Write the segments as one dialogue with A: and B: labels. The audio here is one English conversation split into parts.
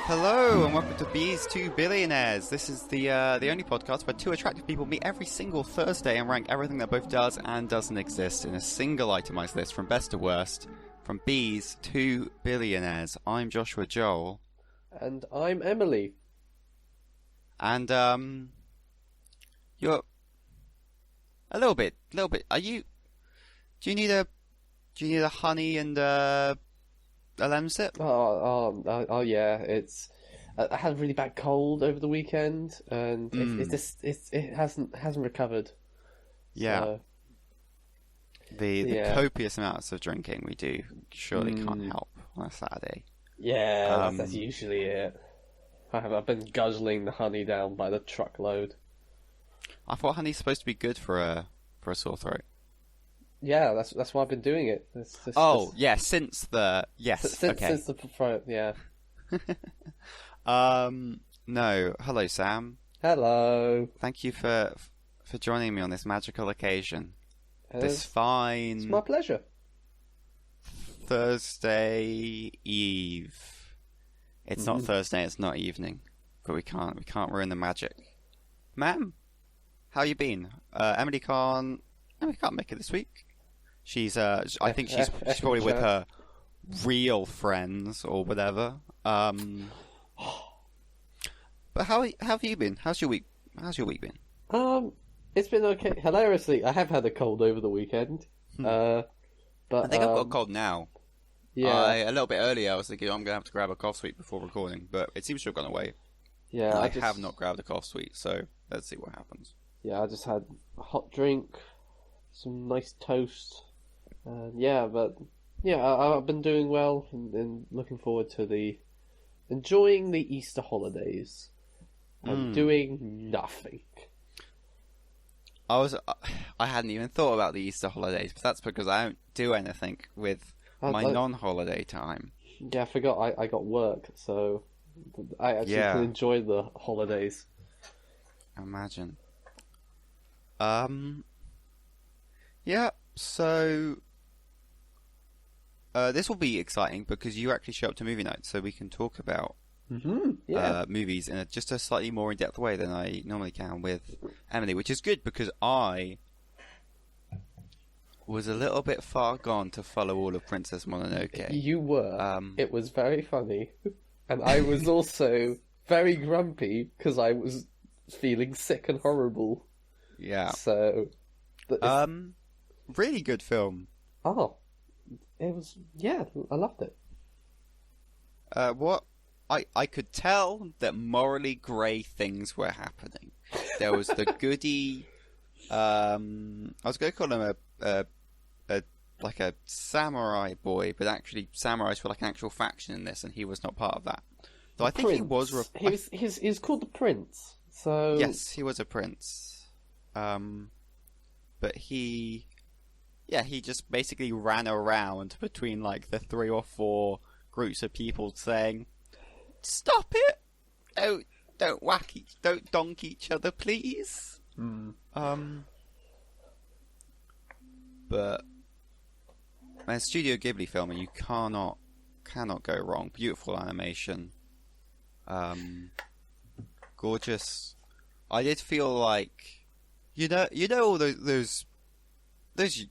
A: Hello and welcome to Bees to Billionaires. This is the only podcast where two attractive people meet every single Thursday and rank everything that both does and doesn't exist in a single itemized list from best to worst, from Bees to Billionaires. I'm Joshua Joel.
B: And I'm Emily.
A: And you're a little bit. Do you need a honey and a lemon sip?
B: Oh, yeah. I had a really bad cold over the weekend, and it hasn't recovered.
A: Yeah.
B: So,
A: The copious amounts of drinking we do surely can't help on a Saturday.
B: Yeah, that's usually it. I've been guzzling the honey down by the truckload.
A: I thought honey's supposed to be good for a sore throat.
B: Yeah, that's why I've been doing it.
A: Since the
B: throat, yeah.
A: No. Hello, Sam.
B: Hello.
A: Thank you for joining me on this magical occasion. This
B: It's
A: fine
B: my pleasure.
A: Thursday Eve. It's not Thursday, it's not evening. But we can't ruin the magic. Ma'am, how you been? Emily can't make it this week. She's I think she's probably with her real friends or whatever. But how have you been? How's your week been?
B: It's been okay. Hilariously, I have had a cold over the weekend. But
A: I think I've got a cold now.
B: Yeah.
A: A little bit earlier I was thinking I'm going to have to grab a cough sweet before recording, but it seems to have gone away.
B: Yeah,
A: I have not grabbed a cough sweet, so let's see what happens.
B: Yeah, I just had a hot drink, some nice toast, and I've been doing well and looking forward to enjoying the Easter holidays and doing nothing.
A: I hadn't even thought about the Easter holidays, but that's because I don't do anything with my non-holiday time.
B: Yeah, I forgot I got work, so I actually can enjoy the holidays.
A: Imagine. Yeah, so this will be exciting because you actually show up to movie night, so we can talk about movies in just a slightly more in-depth way than I normally can with Emily, which is good because I was a little bit far gone to follow all of Princess Mononoke.
B: You were. It was very funny. And I was also very grumpy because I was feeling sick and horrible.
A: Yeah.
B: So...
A: really good film.
B: Oh. It was... Yeah, I loved it.
A: What... I could tell that morally grey things were happening. There was the goody... I was going to call him a samurai boy, but actually samurais were like an actual faction in this, and he was not part of that. Though I think he was...
B: He was called the Prince, so...
A: Yes, he was a prince. But he just basically ran around between like the 3 or 4 groups of people saying, "Stop it! Don't donk each other, please." But a Studio Ghibli film, and you cannot go wrong. Beautiful animation, gorgeous. I did feel like, all those, there's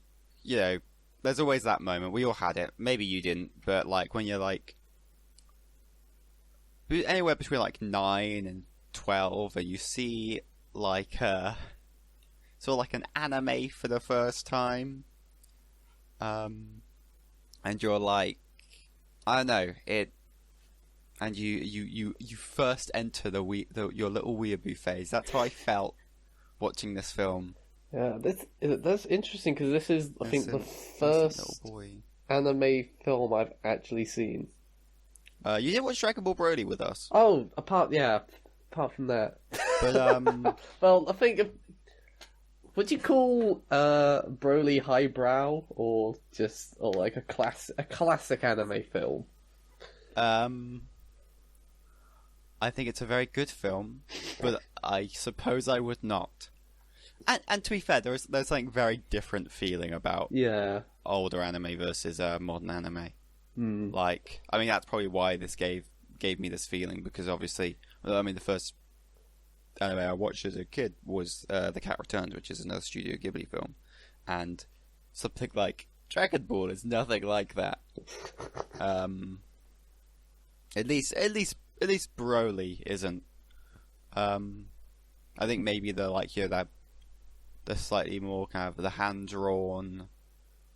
A: always that moment. We all had it. Maybe you didn't, but like when you're like anywhere between like 9 and 12, and you see like sort of like an anime for the first time, and you're like, I don't know it, and you first enter your little weeaboo phase. That's how I felt watching this film.
B: Yeah, that's interesting because this is, I think, the first anime film I've actually seen.
A: You did watch Dragon Ball Broly with us.
B: Oh, apart from that.
A: But
B: well, I think, would you call Broly highbrow or like a classic anime film?
A: I think it's a very good film, but I suppose I would not. And to be fair, there's something very different feeling about older anime versus modern anime. Like, I mean, that's probably why this gave gave me this feeling because obviously, I mean, the first anime I watched as a kid was The Cat Returns, which is another Studio Ghibli film, and something like Dragon Ball is nothing like that. At least Broly isn't. I think maybe the slightly more kind of the hand drawn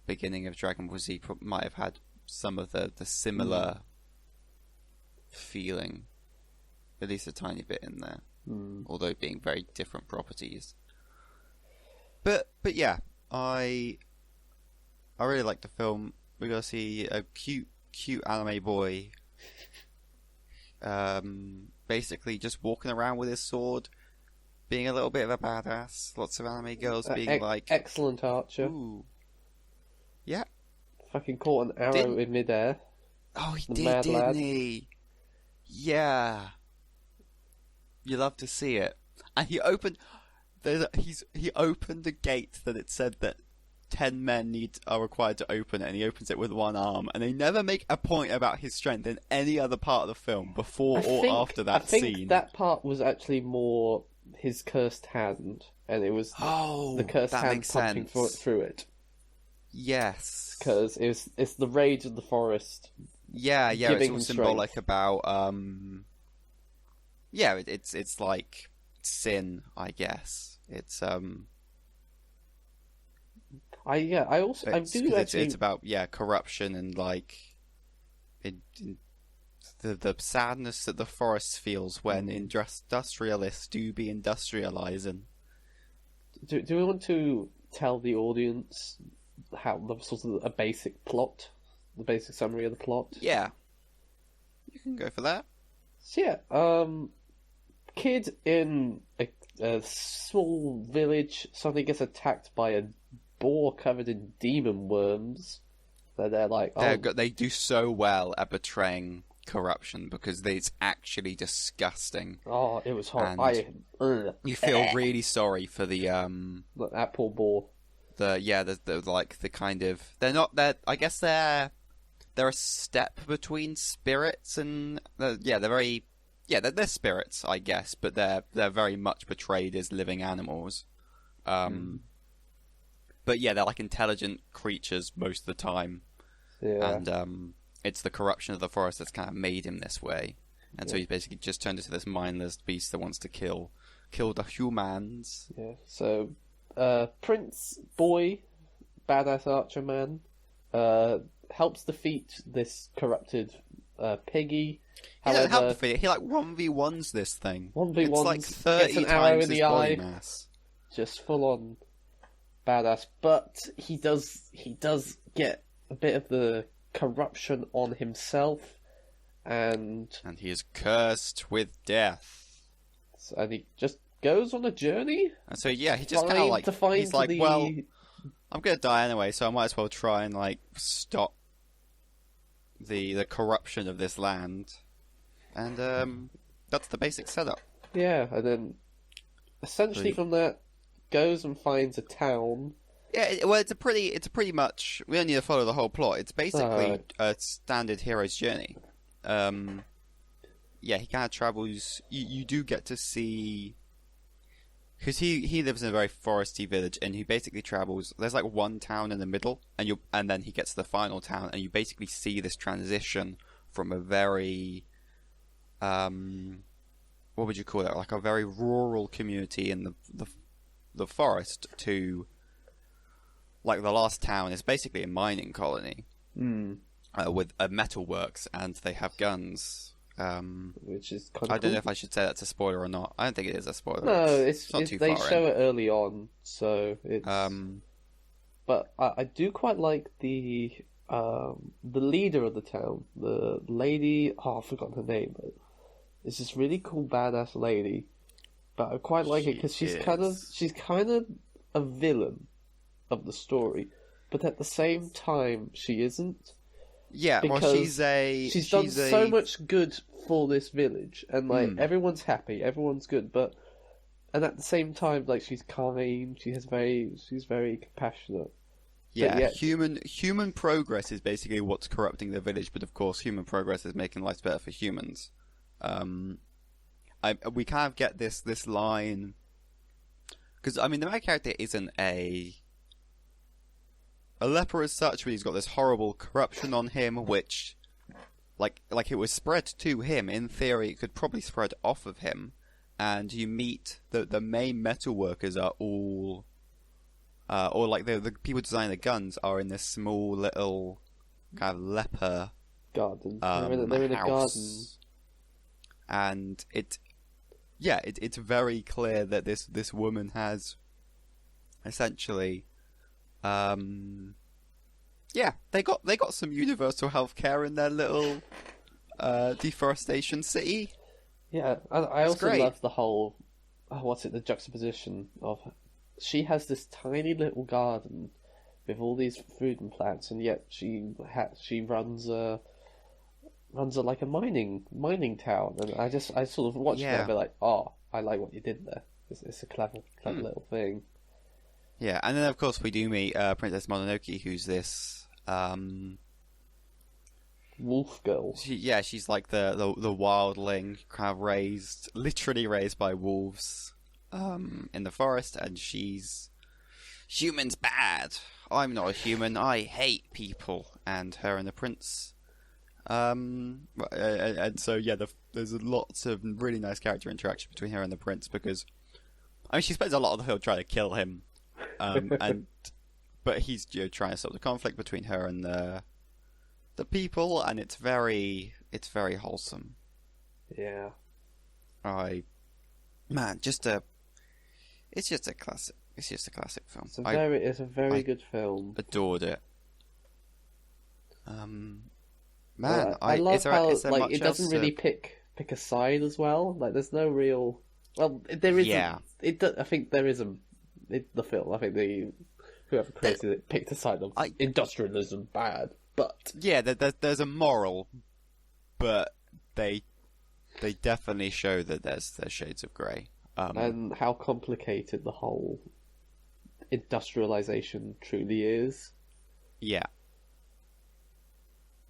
A: beginning of Dragon Ball Z might have had some of the similar feeling, at least a tiny bit in there, although being very different properties. But yeah, I really like the film. We got to see a cute anime boy, basically just walking around with his sword, being a little bit of a badass. Lots of anime girls being like,
B: excellent archer.
A: Ooh. Yeah.
B: Fucking caught an arrow in midair.
A: Oh, he did, didn't he? Yeah. You love to see it. And he opened the gate that it said that 10 men are required to open it, and he opens it with one arm. And they never make a point about his strength in any other part of the film, before or after that scene. I think
B: that part was actually more his cursed hand, and it was the cursed hand punching through it.
A: Yes,
B: because it's the rage of the forest.
A: Yeah, it's all symbolic about it's like sin, I guess. It's it's about corruption and like the sadness that the forest feels when industrialists do be industrializing.
B: Do we want to tell the audience how the sort of a basic plot, the basic summary of the plot?
A: Yeah, you can go for that.
B: So kid in a small village suddenly gets attacked by a boar covered in demon worms. They're like,
A: they do so well at betraying corruption because it's actually disgusting.
B: Oh, it was horrible.
A: You feel really sorry for
B: that poor boar.
A: I guess they're a step between spirits and they're spirits, I guess, but they're very much portrayed as living animals. But yeah, they're like intelligent creatures most of the time. Yeah. And it's the corruption of the forest that's kind of made him this way. And so he's basically just turned into this mindless beast that wants to kill the humans.
B: Yeah. So Prince Boy, badass archer man, helps defeat this corrupted piggy.
A: He doesn't help defeat it. He like 1v1s this thing.
B: 1v1s.
A: It's like 30 times his body mass.
B: Just full on badass. But he does get a bit of the corruption on himself, and
A: he is cursed with death.
B: And he just goes on a journey.
A: And so he just kind of like he's like, well, I'm gonna die anyway, so I might as well try and like stop the corruption of this land. And that's the basic setup.
B: Yeah, and then essentially from that goes and finds a town.
A: Yeah, it's a pretty much. We don't need to follow the whole plot. It's basically a standard hero's journey. He kind of travels. You do get to see, because he lives in a very foresty village, and he basically travels. There's like one town in the middle, and then he gets to the final town, and you basically see this transition from a very, what would you call it? Like a very rural community in the forest to. Like the last town is basically a mining colony with a metalworks, and they have guns.
B: Which is kind of
A: I don't know if I should say that's a spoiler or not. I don't think it is a spoiler.
B: No, it's not too they far show in. It early on, so it's. But I do quite like the leader of the town, the lady. Oh, I've forgotten her name. But it's this really cool, badass lady. But I quite like it because she's kind of a villain of the story, but at the same time she isn't.
A: Yeah, well, she's
B: done so much good for this village, and like everyone's happy, everyone's good, and at the same time, like she's kind, she's very compassionate.
A: Yeah, human progress is basically what's corrupting the village, but of course, human progress is making life better for humans. We kind of get this line because the main character isn't a leper as such, but he's got this horrible corruption on him, which like it was spread to him. In theory, it could probably spread off of him. And you meet the main metal workers are all, or like the people designing the guns are in this small little kind of leper
B: garden. They're in a garden,
A: and it's very clear that this woman has essentially, they got some universal health care in their little deforestation city.
B: Yeah, I also love the whole, the juxtaposition of, she has this tiny little garden with all these food and plants, and yet she runs a like a mining town, and I sort of watched that and be like, oh, I like what you did there. It's a clever little thing.
A: Yeah, and then of course we do meet Princess Mononoke, who's this
B: wolf girl.
A: She's like the wildling, kind of literally raised by wolves in the forest, and she's humans bad. I'm not a human. I hate people. And her and the prince. And so there's lots of really nice character interaction between her and the prince, because she spends a lot of the film trying to kill him, but he's trying to stop the conflict between her and the people, and it's very wholesome.
B: Yeah.
A: It's just a classic. It's just a classic film.
B: It's a very good film.
A: Adored it.
B: I love how it doesn't really pick a side as well. Like, there's no real. Well, there isn't. Yeah. I think there isn't. The film. I think whoever created it picked a side of industrialism bad. But
A: yeah, there's a moral, but they definitely show that there's shades of grey.
B: And how complicated the whole industrialization truly is.
A: Yeah.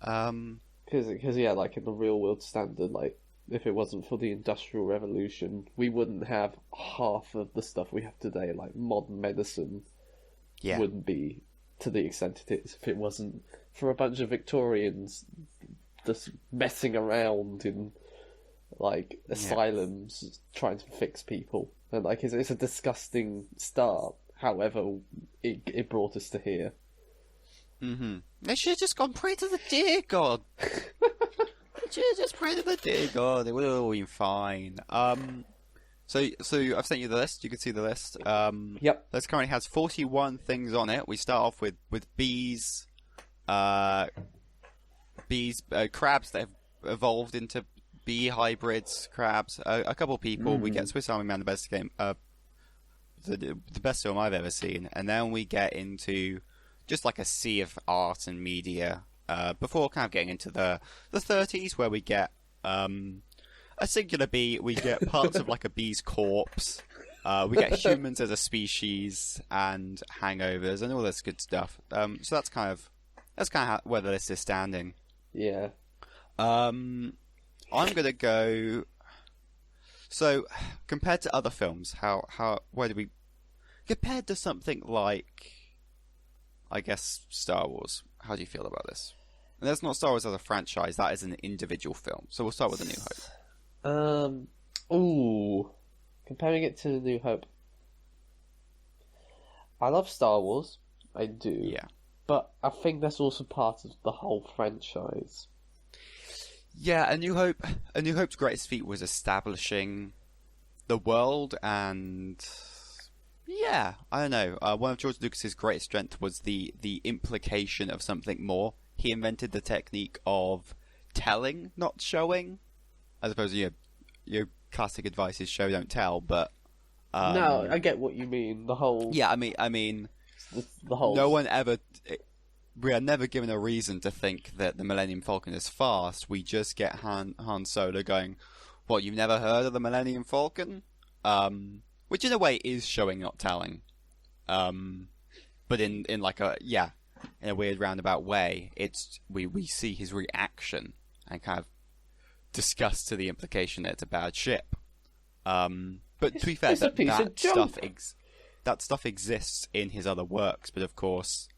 B: Because like in the real world standard, like if it wasn't for the Industrial Revolution, we wouldn't have half of the stuff we have today. Like modern medicine wouldn't be to the extent it is if it wasn't for a bunch of Victorians just messing around in like asylums trying to fix people. And like it's a disgusting start. However, it brought us to here.
A: Mm-hmm. They should have just gone pray to the dear God. They should have just prayed to the dear God. They would have all been fine. So I've sent you the list. You can see the list.
B: Yep.
A: This currently has 41 things on it. We start off with bees, crabs that have evolved into bee hybrids, crabs. A couple people. We get Swiss Army Man, the best game, the best film I've ever seen, and then we get into just like a sea of art and media. Before kind of getting into the 30s, where we get a singular bee, we get parts of like a bee's corpse, we get humans as a species, and hangovers and all this good stuff. So that's kind of where the list is standing.
B: Yeah.
A: I'm gonna go. So compared to other films, where do we compared to something like, I guess, Star Wars? How do you feel about this? And that's not Star Wars as a franchise; that is an individual film. So we'll start with A New Hope.
B: Comparing it to A New Hope, I love Star Wars. I do.
A: Yeah.
B: But I think that's also part of the whole franchise.
A: Yeah, A New Hope's greatest feat was establishing the world, and yeah, I don't know. One of George Lucas's greatest strengths was the implication of something more. He invented the technique of telling, not showing, as opposed to your classic advice is show, don't tell. But
B: no, I get what you mean. The whole
A: I mean,
B: the whole.
A: No one ever. We are never given a reason to think that the Millennium Falcon is fast. We just get Han Solo going, "What, you've never heard of the Millennium Falcon?" Which in a way is showing, not telling. But in like in a weird roundabout way, it's we see his reaction and kind of discussed to the implication that it's a bad ship. But to be fair,
B: it's a piece of junk.
A: That stuff exists in his other works, but of course,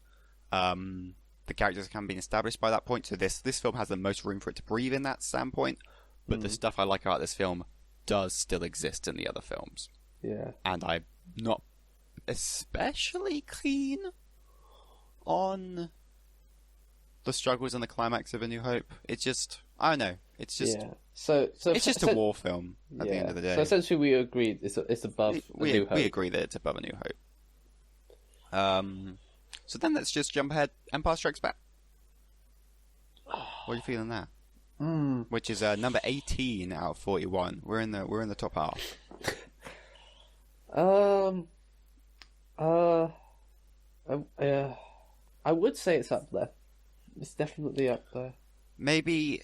A: the characters haven't been established by that point, so this film has the most room for it to breathe in that standpoint, but the stuff I like about this film does still exist in the other films.
B: Yeah.
A: And I'm not especially keen on the struggles and the climax of A New Hope. It's just, I don't know, it's just...
B: Yeah. So
A: it's just a war film at the end of the day.
B: So essentially we agreed it's above A New Hope.
A: We agree that it's above A New Hope. So then let's just jump ahead. Empire Strikes Back. What are you feeling there? Which is number 18 out of 41. We're in the top half.
B: I would say it's up there. It's definitely up there.
A: Maybe.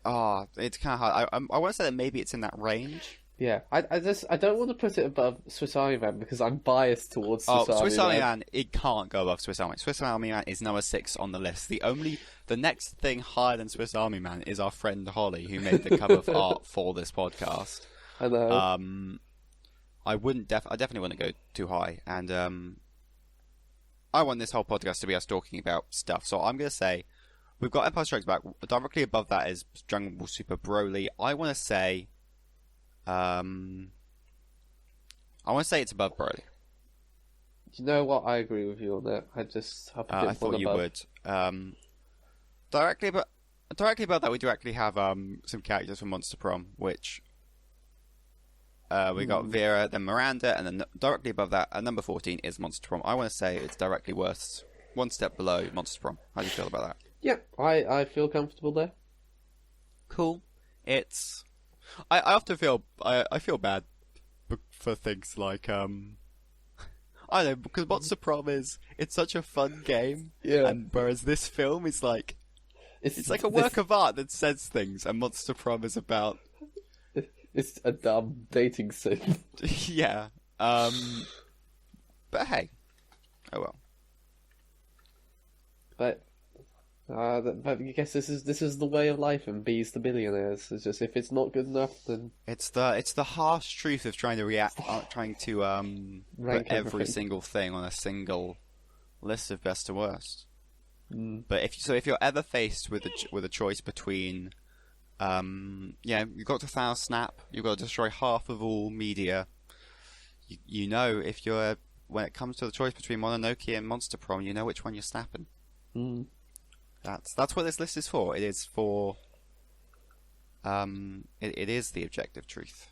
A: It's kind of hard. I want to say that maybe it's in that range.
B: Yeah, I don't want to put it above Swiss Army Man because I'm biased towards Swiss Army Man.
A: Swiss Army Man, it can't go above Swiss Army Man. Swiss Army Man is number 6 on the list. The next thing higher than Swiss Army Man is our friend Holly, who made the cover of art for this podcast.
B: I know.
A: I definitely wouldn't go too high, and I want this whole podcast to be us talking about stuff. So I'm going to say we've got Empire Strikes Back. Directly above that is Dragon Ball Super Broly. I want to say. I want to say it's above Broly.
B: You know what? I agree with you on that. I thought you would.
A: Directly above that, we do actually have some characters from Monster Prom, which we got Vera, then Miranda, and then directly above that, at number 14 is Monster Prom. I want to say it's directly worse, one step below Monster Prom. How do you feel about that?
B: Yeah, I feel comfortable there.
A: Cool. It's. I often feel I feel bad for things like I don't know, because Monster Prom it's such a fun game, and whereas this film is like it's like a work of art that says things, and Monster Prom is about
B: it's a dumb dating sim.
A: Yeah, but hey, oh well.
B: But I guess this is the way of life, and B's the Billionaires. It's just if it's not good enough, then
A: it's the harsh truth of trying to put every single thing on a single list of best to worst. But if you're ever faced with a choice between, you've got to Thanos Snap, you've got to destroy half of all media. You know, when it comes to the choice between Mononoke and Monster Prom, you know which one you're snapping. That's what this list is for. It is for it is the objective truth.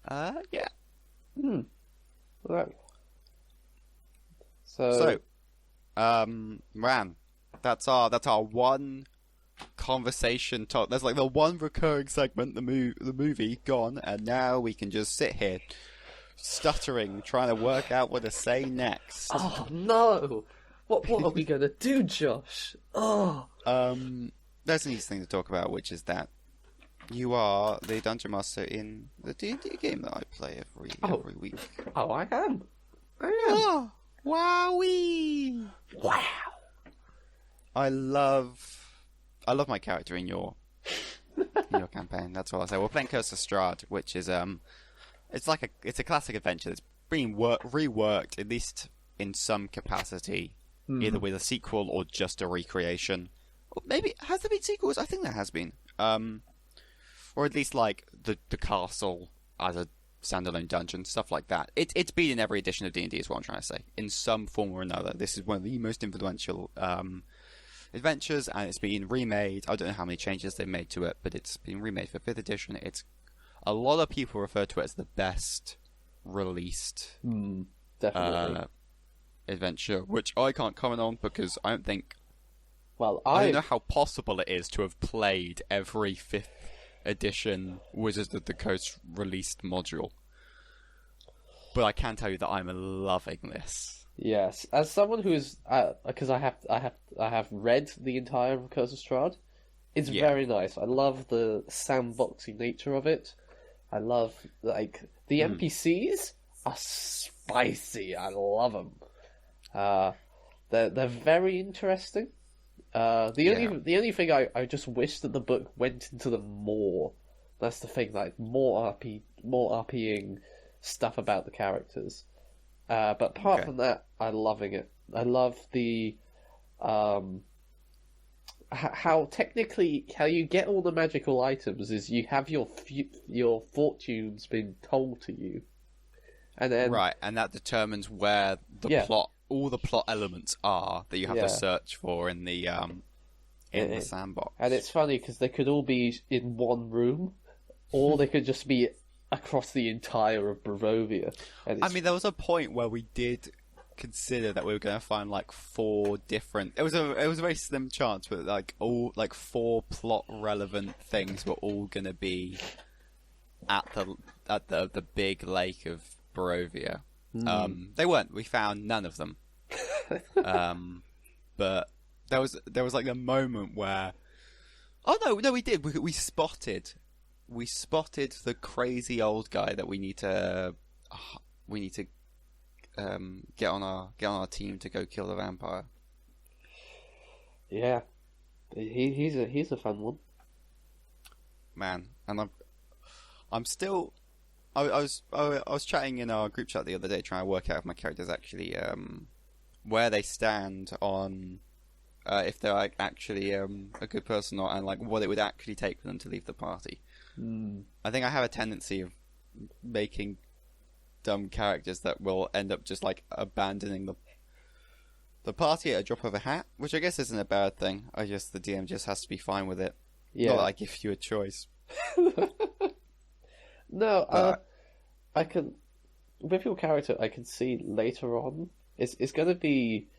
A: Yeah.
B: Right.
A: So man, that's our one conversation talk. There's like the one recurring segment, the movie gone, and now we can just sit here stuttering, trying to work out what to say next.
B: Oh no! What are we gonna do, Josh? Oh.
A: There's an easy thing to talk about, which is that you are the dungeon master in the D&D game that I play every week.
B: Oh, I am.
A: Oh, wowee!
B: Wow.
A: I love my character in your campaign. That's all I say. We're playing Curse of Strahd, which is it's a classic adventure that's being reworked, at least in some capacity, either with a sequel or just a recreation. Or maybe has there been sequels? I think there has been. Or at least like the castle as a standalone dungeon, stuff like that. It's been in every edition of D&D, is what I'm trying to say, in some form or another. This is one of the most influential adventures, and it's been remade. I don't know how many changes they've made to it, but it's been remade for 5th edition. It's a lot of people refer to it as the best released
B: definitely
A: adventure, which I can't comment on because I don't think.
B: Well,
A: I don't know how possible it is to have played every 5th edition Wizards of the Coast released module, but I can tell you that I'm loving this.
B: Yes, as someone who's because I have read the entire Curse of Strahd. It's very nice. I love the sandboxy nature of it. I love the NPCs are spicy. I love them. They're very interesting. The only thing I just wish that the book went into them more. That's the thing, like more RPing stuff about the characters. But apart from that, I'm loving it. I love the how you get all the magical items is you have your fortunes being told to you, and then
A: right, and that determines where the plot, all the plot elements are that you have to search for in the sandbox.
B: And it's funny because they could all be in one room, or they could just be across the entire of Barovia.
A: I mean, there was a point where we did consider that we were going to find like 4 different. It was a very slim chance, but like all like 4 plot relevant things were all going to be at the big lake of Barovia. They weren't. We found none of them. But there was like a moment where, oh no, we did. We spotted the crazy old guy that we need to get on our team to go kill the vampire.
B: Yeah, he's a fun one,
A: man. And I'm still. I was chatting in our group chat the other day, trying to work out if my characters actually where they stand on if they're like actually a good person or, and like what it would actually take for them to leave the party. I think I have a tendency of making dumb characters that will end up just like abandoning the party at a drop of a hat, which I guess isn't a bad thing. The DM just has to be fine with it. Yeah, not that I give you a choice.
B: No, I can with your character. I can see later on it's going to be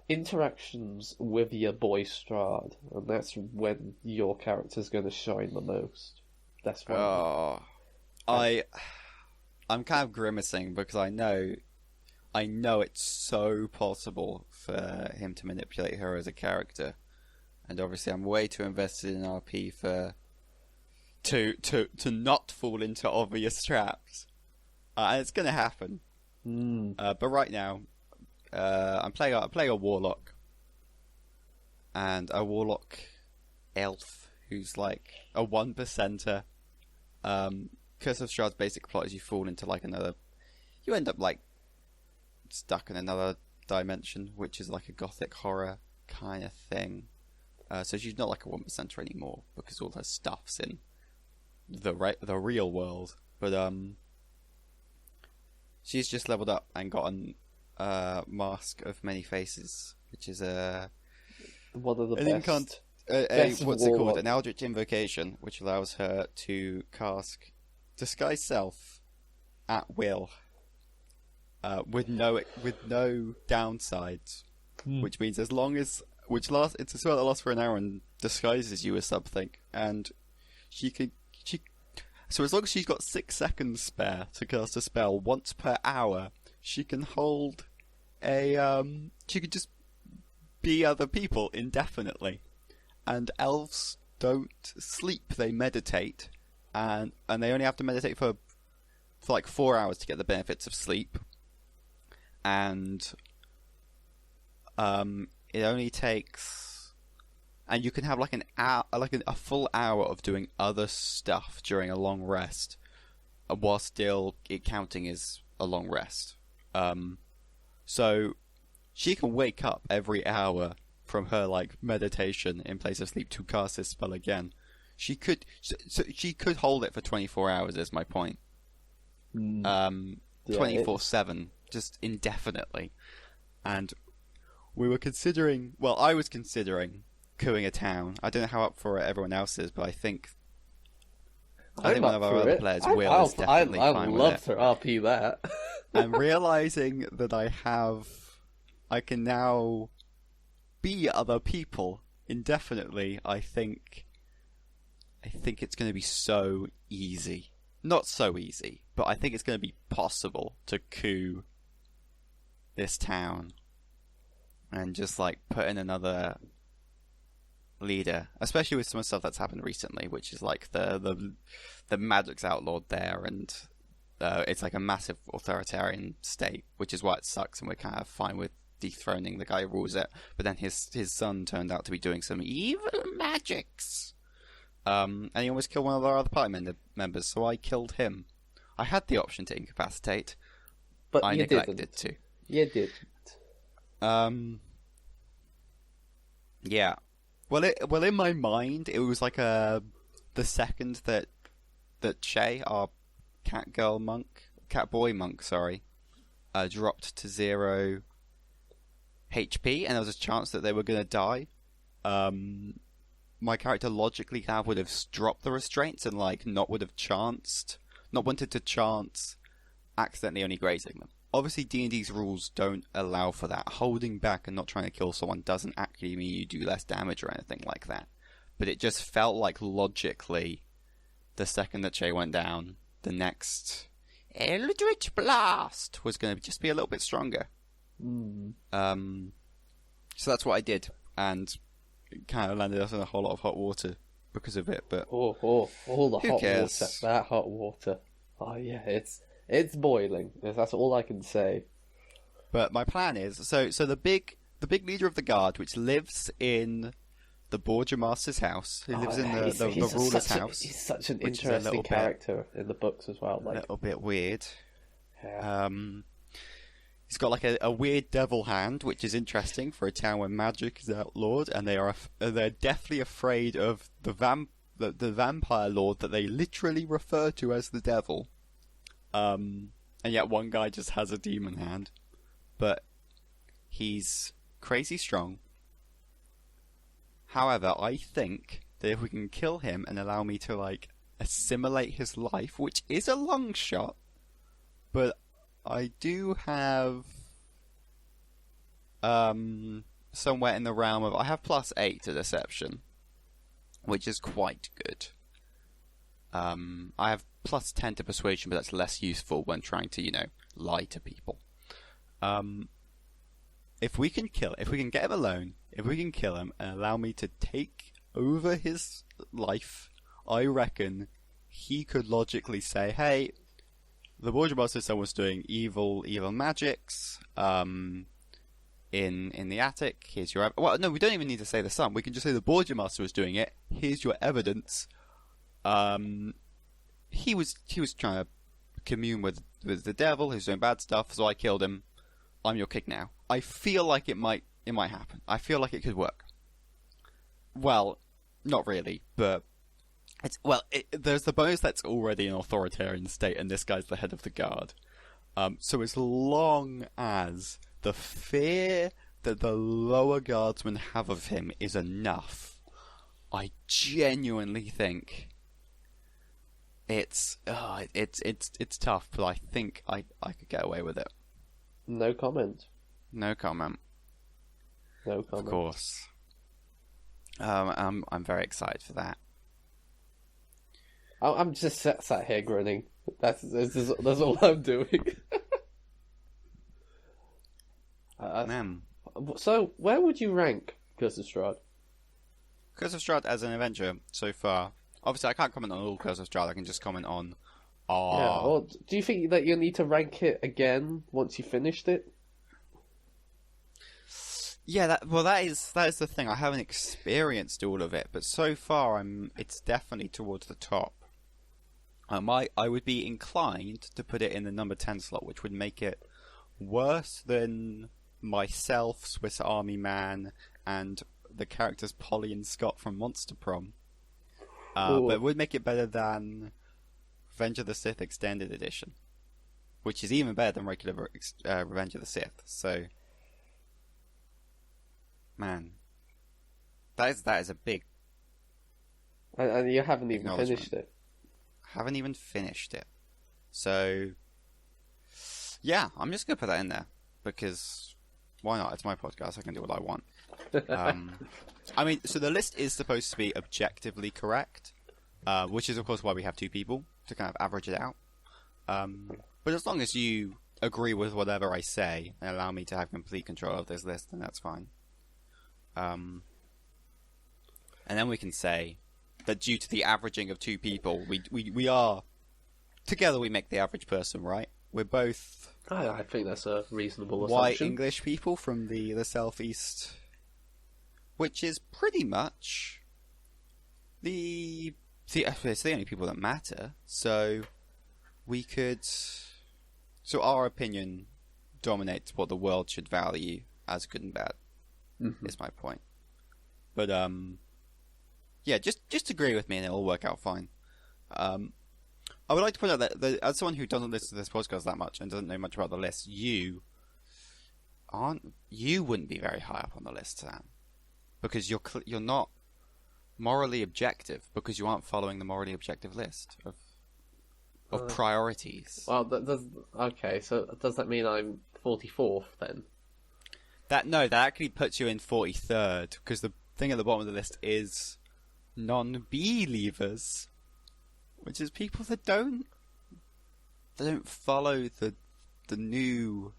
B: interactions with your boy Strahd, and that's when your character's going to shine the most. That's when.
A: Oh, I'm kind of grimacing because I know it's so possible for him to manipulate her as a character, and obviously I'm way too invested in RP to not fall into obvious traps, and it's gonna happen. But right now, I'm playing a warlock, and a warlock elf who's like a 1%er. Curse of Strahd's basic plot is you fall into like you end up like stuck in another dimension, which is like a gothic horror kind of thing. So she's not like a 1%er anymore because all her stuff's in the real world. But she's just leveled up and gotten Mask of Many Faces, which is
B: one of the best.
A: What's it called? An Eldritch Invocation, which allows her to cast Disguise Self at will, with no downsides, which means it's a spell that lasts for an hour and disguises you as something, and so as long as she's got 6 seconds spare to cast a spell once per hour, she can hold she could just be other people indefinitely. And elves don't sleep; they meditate, and they only have to meditate for like 4 hours to get the benefits of sleep. And it only takes, and you can have like an hour, like a full hour of doing other stuff during a long rest, while still it counting as a long rest. So she can wake up every hour from her like meditation in place of sleep to cast this spell again. She could hold it for 24 hours is my point. 24/7, just indefinitely. And I was considering cooing a town. I don't know how up for it everyone else is, but I think one of our other players will is definitely fine with it.
B: I'd love to RP that.
A: I'm realizing that I can now be other people indefinitely. I think it's going to be so easy. Not so easy, but I think it's going to be possible to coup this town and just like put in another leader, especially with some of the stuff that's happened recently, which is like the Maddox outlawed there, and it's like a massive authoritarian state, which is why it sucks, and we're kind of fine with dethroning the guy who rules it, but then his son turned out to be doing some evil magics. And he almost killed one of our other party members, so I killed him. I had the option to incapacitate,
B: but
A: I
B: you
A: neglected
B: didn't.
A: to.
B: You didn't.
A: Yeah. Well, in my mind, it was like the second that Shay, our cat boy monk, dropped to 0 HP, and there was a chance that they were going to die. My character logically would have dropped the restraints and not wanted to chance accidentally only grazing them. Obviously, D&D's rules don't allow for that. Holding back and not trying to kill someone doesn't actually mean you do less damage or anything like that. But it just felt like logically, the second that Shay went down, the next Eldritch Blast was going to just be a little bit stronger. So that's what I did, and it kind of landed us in a whole lot of hot water because of it. But
B: all the hot
A: cares?
B: water, that hot water. Oh yeah, it's boiling. That's all I can say.
A: But my plan is so the big leader of the guard, which lives in the Borgia Master's house, who lives in the ruler's house.
B: He's such an interesting character in the books as well.
A: A little bit weird.
B: Yeah.
A: He's got like a weird devil hand, which is interesting for a town where magic is outlawed, and they're deathly afraid of the vampire lord that they literally refer to as the devil. And yet one guy just has a demon hand, but he's crazy strong. However, I think that if we can kill him and allow me to assimilate his life, which is a long shot, but I do have somewhere in the realm of I have +8 to deception, which is quite good. I have +10 to persuasion, but that's less useful when trying to, lie to people. If we can get him alone, if we can kill him and allow me to take over his life, I reckon he could logically say, hey, the Borgia Master said someone's doing evil magics in the attic. Here's your well, no, we don't even need to say the son. We can just say the Borgia Master was doing it. Here's your evidence. He was trying to commune with the devil who's doing bad stuff, so I killed him. I'm your king now. I feel like it might happen. I feel like it could work. Well, not really, but there's the bonus that's already an authoritarian state, and this guy's the head of the guard. So as long as the fear that the lower guardsmen have of him is enough, I genuinely think it's tough, but I think I could get away with it.
B: No comment.
A: No comment.
B: No comment.
A: Of course. I'm very excited for that.
B: I'm just sat here grinning. That's all I'm doing. So, where would you rank Curse of Strahd?
A: Curse of Strahd as an adventure so far. Obviously, I can't comment on all Curse of Strahd. I can just comment on.
B: Yeah. Or do you think that you'll need to rank it again once you finished it?
A: Yeah, that is the thing. I haven't experienced all of it, but so far it's definitely towards the top. I would be inclined to put it in the number 10 slot, which would make it worse than myself, Swiss Army Man, and the characters Polly and Scott from Monster Prom. But it would make it better than Revenge of the Sith Extended Edition, which is even better than regular Revenge of the Sith. So, man, that is a big.
B: And you haven't even finished it.
A: Haven't even finished it. So, yeah, I'm just gonna put that in there because why not? It's my podcast. I can do what I want. I mean, so the list is supposed to be objectively correct, which is of course why we have two people to kind of average it out. But as long as you agree with whatever I say and allow me to have complete control of this list, then that's fine. And then we can say that due to the averaging of two people, we are together we make the average person, right? We're both
B: I think that's a reasonable
A: white
B: assumption.
A: English people from the southeast, which is pretty much it's the only people that matter. So we could. So our opinion dominates what the world should value as good and bad.
B: Mm-hmm.
A: Is my point. But yeah, just agree with me and it'll work out fine. I would like to point out that as someone who doesn't listen to this podcast that much and doesn't know much about the list, you wouldn't be very high up on the list, Sam, because you're not morally objective because you aren't following the morally objective list of priorities.
B: Well, okay. So does that mean I'm 44th then?
A: That actually puts you in 43rd because the thing at the bottom of the list is non-believers, which is people that don't follow the new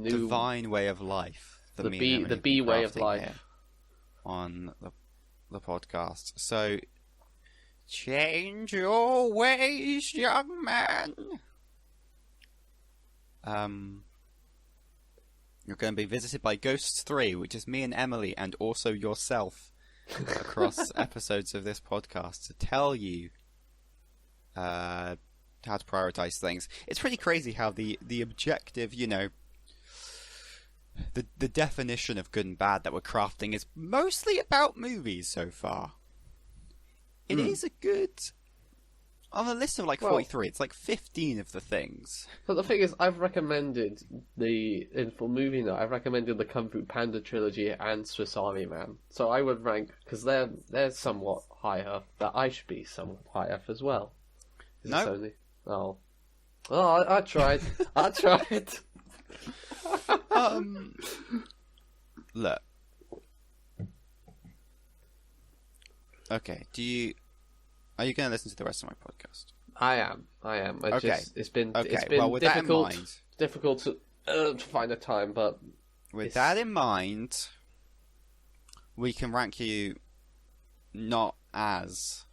A: divine way of life.
B: The B way of life
A: on the podcast. So change your ways, young man. You're going to be visited by Ghosts 3, which is me and Emily, and also yourself, across episodes of this podcast to tell you how to prioritize things. It's pretty crazy how the objective, the definition of good and bad that we're crafting is mostly about movies so far. It is a good... On a list of 43, it's 15 of the things.
B: But the thing is, I've recommended for movie night, I've recommended the Kung Fu Panda trilogy and Swiss Army Man. So I would rank, because they're somewhat higher, that I should be somewhat higher as well. No. Oh, I tried. I tried.
A: Look. Okay, are you going to listen to the rest of my podcast?
B: I am. It's been
A: well, with
B: difficult to find a time, but
A: with that in mind, we can rank you not as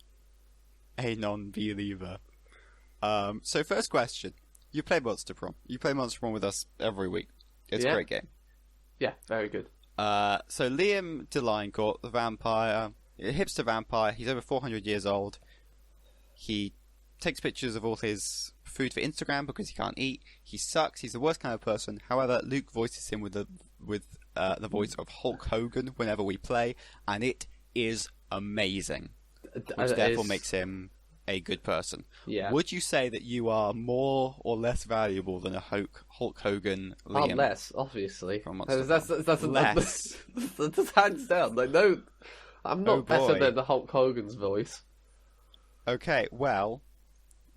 A: a non-believer. So first question: you play Monster Prom? You play Monster Prom with us every week. It's a great game.
B: Yeah, very good.
A: So Liam DeLinecourt, the vampire, a hipster vampire. He's over 400 years old. He takes pictures of all his food for Instagram because he can't eat. He sucks. He's the worst kind of person. However, Luke voices him with the voice of Hulk Hogan whenever we play, and it is amazing. Which therefore makes him a good person.
B: Yeah.
A: Would you say that you are more or less valuable than a Hulk Hogan Liam?
B: Oh, less, obviously.
A: That's
B: less. That's hands down. No, I'm not better than the Hulk Hogan's voice.
A: Okay, well,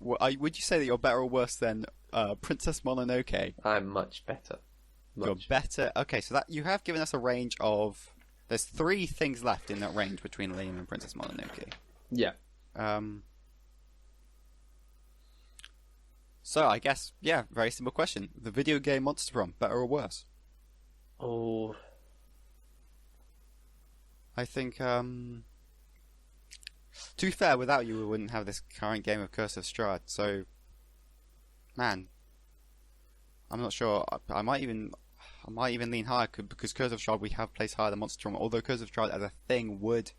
A: would you say that you're better or worse than Princess Mononoke?
B: I'm much better.
A: You're better. Okay, so that you have given us a range of. There's 3 things left in that range between Liam and Princess Mononoke.
B: Yeah.
A: So I guess, very simple question: the video game Monster Prom, better or worse?
B: Oh.
A: I think. To be fair, without you, we wouldn't have this current game of Curse of Strahd. So, man, I'm not sure. I might even lean higher because Curse of Strahd we have placed higher than Monster Prom. Although Curse of Strahd as a thing would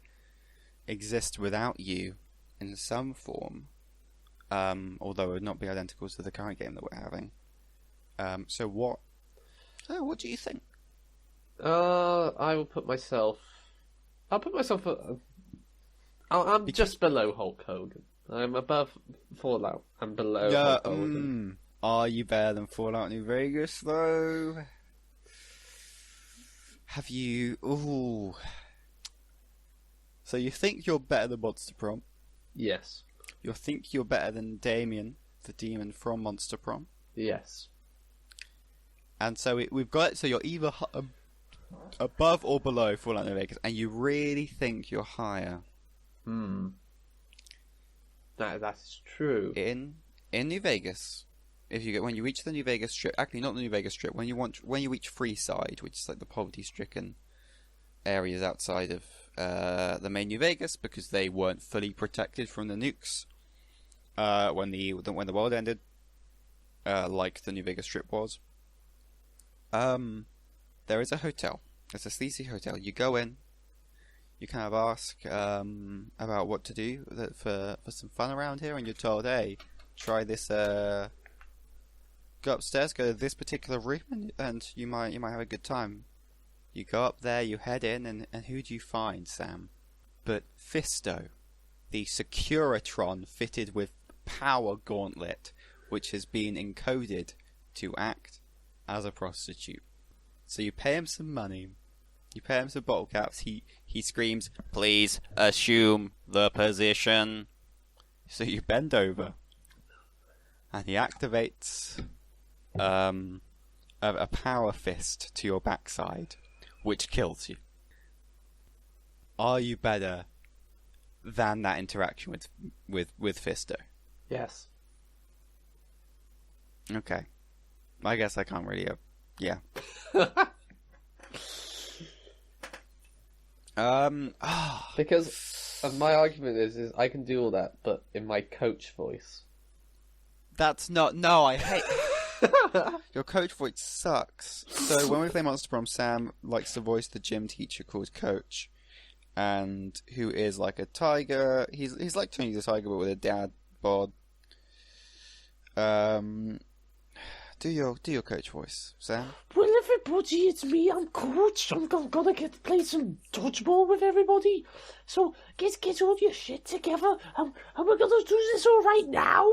A: exist without you in some form, although it would not be identical to the current game that we're having. So what do you think?
B: I will put myself. I'll put myself. I'm just below Hulk Hogan. I'm above Fallout. I'm below Hulk Hogan.
A: Are you better than Fallout New Vegas, though? Have you... Ooh. So you think you're better than Monster Prom?
B: Yes.
A: You think you're better than Damien, the demon from Monster Prom?
B: Yes.
A: And so we've got it, so you're either above or below Fallout New Vegas, and you really think you're higher.
B: That's true.
A: In New Vegas, when you reach the New Vegas Strip, actually not the New Vegas Strip, when you reach Freeside, which is like the poverty-stricken areas outside of the main New Vegas, because they weren't fully protected from the nukes when the world ended. like the New Vegas Strip was. There is a hotel. It's a sleazy hotel. You go in. You kind of ask about what to do for some fun around here, and you're told, hey, try this. Go upstairs, go to this particular room, and you might have a good time. You go up there, you head in, and who do you find, Sam? But Fisto, the Securitron fitted with power gauntlet, which has been encoded to act as a prostitute. So you pay him some money, you pay him some bottle caps, he screams, please assume the position. So you bend over, and he activates a power fist to your backside, which kills you. Are you better than that interaction with Fisto?
B: Yes.
A: Okay. I guess I can't really... yeah.
B: Because my argument is I can do all that, but in my coach voice.
A: That's not... No, I hate... Your coach voice sucks. So when we play Monster Prom, Sam likes to voice the gym teacher called Coach, and who is like a tiger. He's like Tony the Tiger, but with a dad bod. Do your coach voice, Sam.
C: Well, everybody, it's me. I'm Coach. I'm gonna play some dodgeball with everybody. So get all your shit together, and we're gonna do this all right now.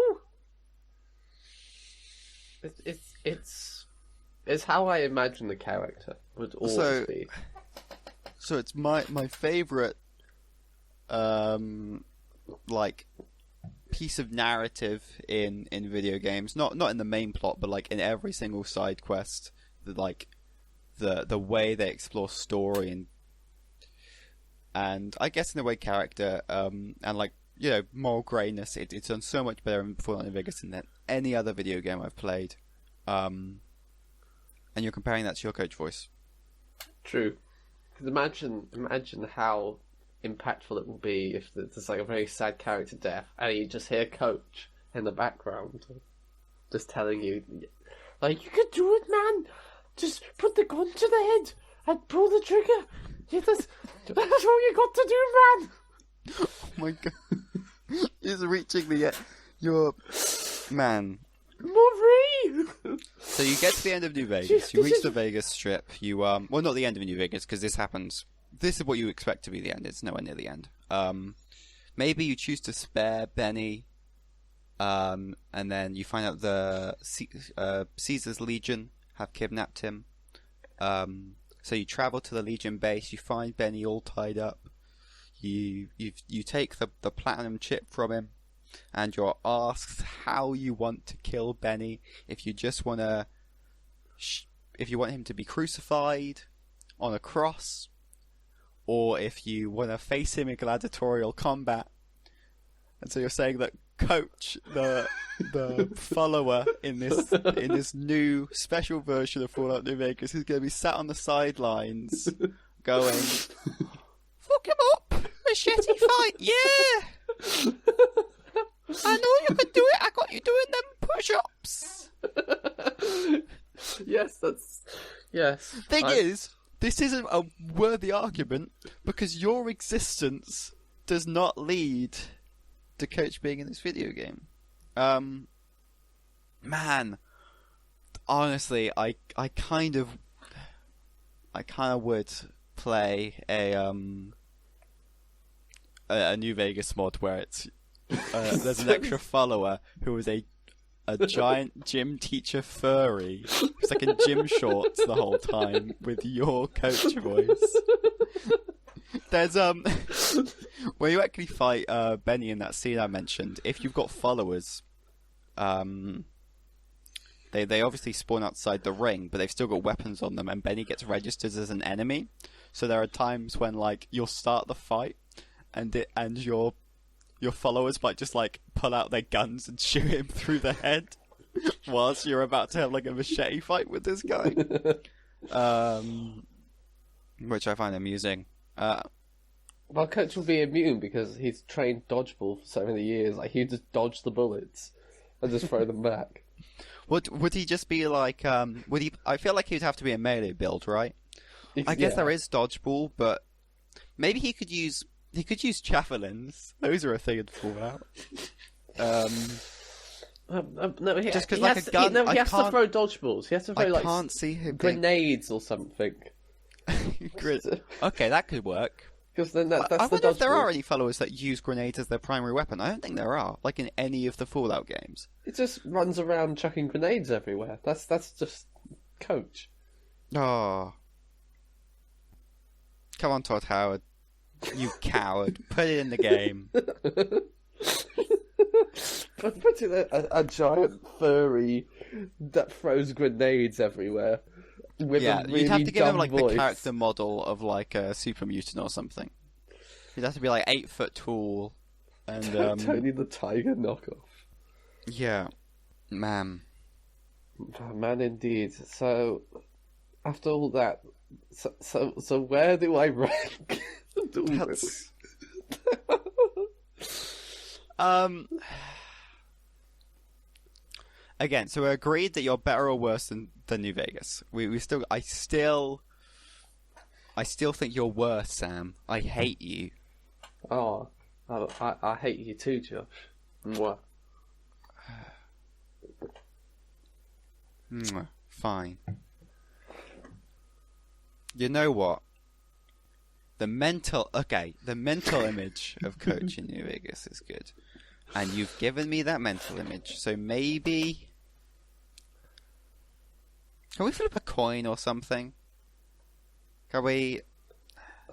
B: It's how I imagine the character would always be.
A: So it's my favorite like piece of narrative in video games. Not in the main plot, but like in every single side quest. The way they explore story and I guess in a way character and like, you know, moral greyness. It's done so much better in Fallout New Vegas than any other video game I've played. And you're comparing that to your coach voice.
B: True. Because imagine how impactful it will be if there's like a very sad character death and you just hear Coach in the background just telling you, like,
C: you can do it, man. Just put the gun to the head and pull the trigger. That's all you got to do, man.
A: Oh my god. He's reaching your man.
C: Marie!
A: So you get to the end of New Vegas. You reach the Vegas Strip. You well, not the end of New Vegas, because this happens. This is what you expect to be the end. It's nowhere near the end. Maybe you choose to spare Benny, and then you find out the Caesar's Legion have kidnapped him. So you travel to the Legion base. You find Benny all tied up. You take the platinum chip from him, and you're asked how you want to kill Benny. If you just want to, if you want him to be crucified on a cross, or if you want to face him in gladiatorial combat. And so you're saying that Coach, the follower in this new special version of Fallout New Vegas, is going to be sat on the sidelines, going, "Fuck him up, machete fight, yeah! I know you can do it. I got you doing them push-ups."
B: Yes.
A: Thing is, this isn't a worthy argument because your existence does not lead to Coach being in this video game. Man, honestly, I kind of would play a New Vegas mod where it's there's an extra follower who is a giant gym teacher furry. It's like in gym shorts the whole time with your Coach voice. There's when you actually fight Benny in that scene I mentioned, if you've got followers, they obviously spawn outside the ring, but they've still got weapons on them, and Benny gets registered as an enemy. So there are times when like you'll start the fight, and your followers might just like pull out their guns and shoot him through the head whilst you're about to have like a machete fight with this guy, which I find amusing.
B: Well, Coach will be immune because he's trained dodgeball for so many years. Like, he just dodge the bullets and just throw them back.
A: Would he just be like would he? I feel like he'd have to be a melee build, right? I guess there is dodgeball, but maybe he could use javelins. Those are a thing in Fallout.
B: No,
A: just because like a gun.
B: He has to throw dodgeballs. He has to throw
A: I can't see him
B: grenades or something.
A: Okay, that could work.
B: Because then that's
A: I
B: the
A: wonder if there
B: dodgeball.
A: are any followers that use grenades as their primary weapon. I don't think there are, like in any of the Fallout games.
B: It just runs around chucking grenades everywhere. That's just Coach.
A: Oh. Come on, Todd Howard. You coward. Put it in the game.
B: Putting a giant furry that throws grenades everywhere. With a really
A: you'd have to give him like
B: voice.
A: the character model of like a super mutant or something. He'd have to be like 8 foot tall, and
B: Tony the Tiger knockoff.
A: Yeah, man.
B: Man, indeed. So after all that, so where do I rank?
A: That's... Again, so we agreed that you're better or worse than New Vegas. I still think you're worse, Sam. I hate you.
B: Oh, I hate you too, Josh. Mwah.
A: Fine. You know what? The mental image of Coach in New Vegas is good. And you've given me that mental image, so maybe... Can we flip a coin or something? Can we...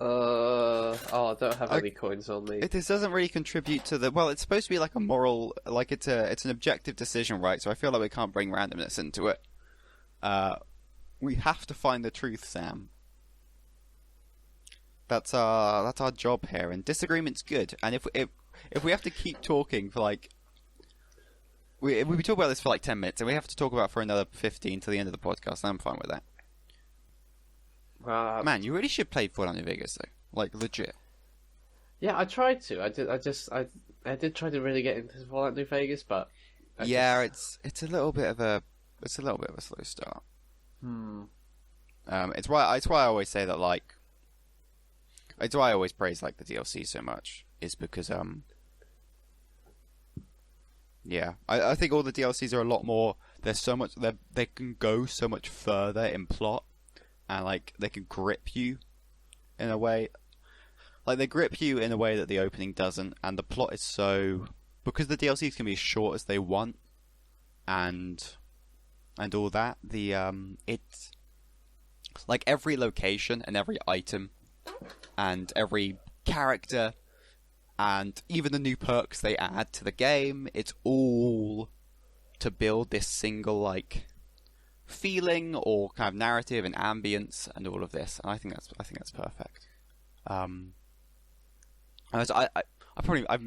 B: I don't have any coins on me.
A: This doesn't really contribute to the... Well, it's supposed to be like a moral... Like, it's an objective decision, right? So I feel like we can't bring randomness into it. We have to find the truth, Sam. That's our job here, and disagreement's good. And if we have to keep talking for like... We talk about this for like 10 minutes, and we have to talk about it for another 15 to the end of the podcast, and I'm fine with that. Man, you really should play Fallout New Vegas, though. Like, legit.
B: Yeah, I tried to. I did try to really get into Fallout New Vegas, but...
A: It's a little bit of a slow start. It's why I always say that, like... It's why I always praise like the DLC so much, is because I think all the DLCs are a lot more. There's so much. They can go so much further in plot, and like they can grip you in a way. Like they grip you in a way that the opening doesn't, and the plot is so because the DLCs can be as short as they want, and all that. It's like every location and every item. And every character, and even the new perks they add to the game, it's all to build this single like feeling or kind of narrative and ambience and all of this. And I think that's perfect. I've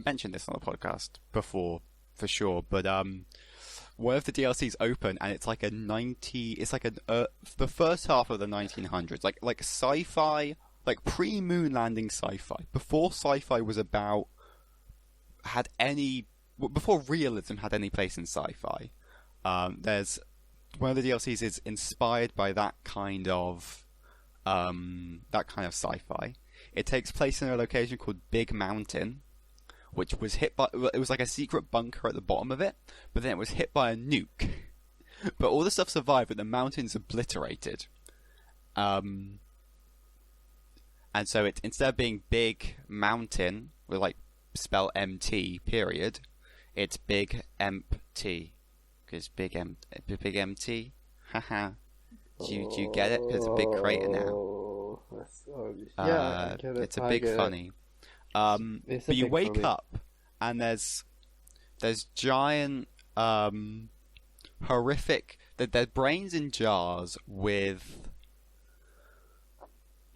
A: mentioned this on the podcast before for sure, but one of the DLCs open and it's like the first half of the 1900s, like sci-fi. Like pre-moon landing sci-fi, before sci-fi was before realism had any place in sci-fi. There's one of the DLCs is inspired by that kind of sci-fi. It takes place in a location called Big Mountain, which was it was like a secret bunker at the bottom of it, but then it was hit by a nuke. But all the stuff survived, but the mountain's obliterated. And so instead of being Big Mountain with like spell MT period, it's Big Empty because Big MT. Haha. Do you get it? Because it's a big crater now.
B: Yeah, I get it.
A: It's a big funny. But you wake
B: funny.
A: up and there's giant horrific. There's brains in jars with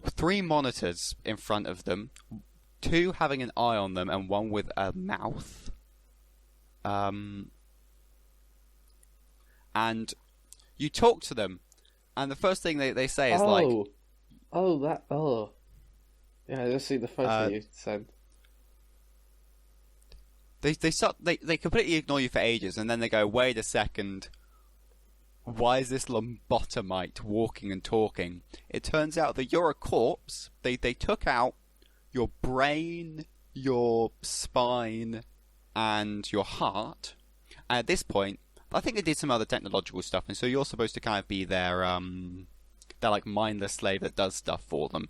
A: 3 monitors in front of them, 2 having an eye on them and 1 with a mouth. And you talk to them, and the first thing they say is
B: yeah, I just see the photo you sent.
A: They completely ignore you for ages, and then they go, wait a second, why is this lobotomite walking and talking? It turns out that you're a corpse. They took out your brain, your spine, and your heart. And at this point, I think they did some other technological stuff, and so you're supposed to kind of be their like mindless slave that does stuff for them,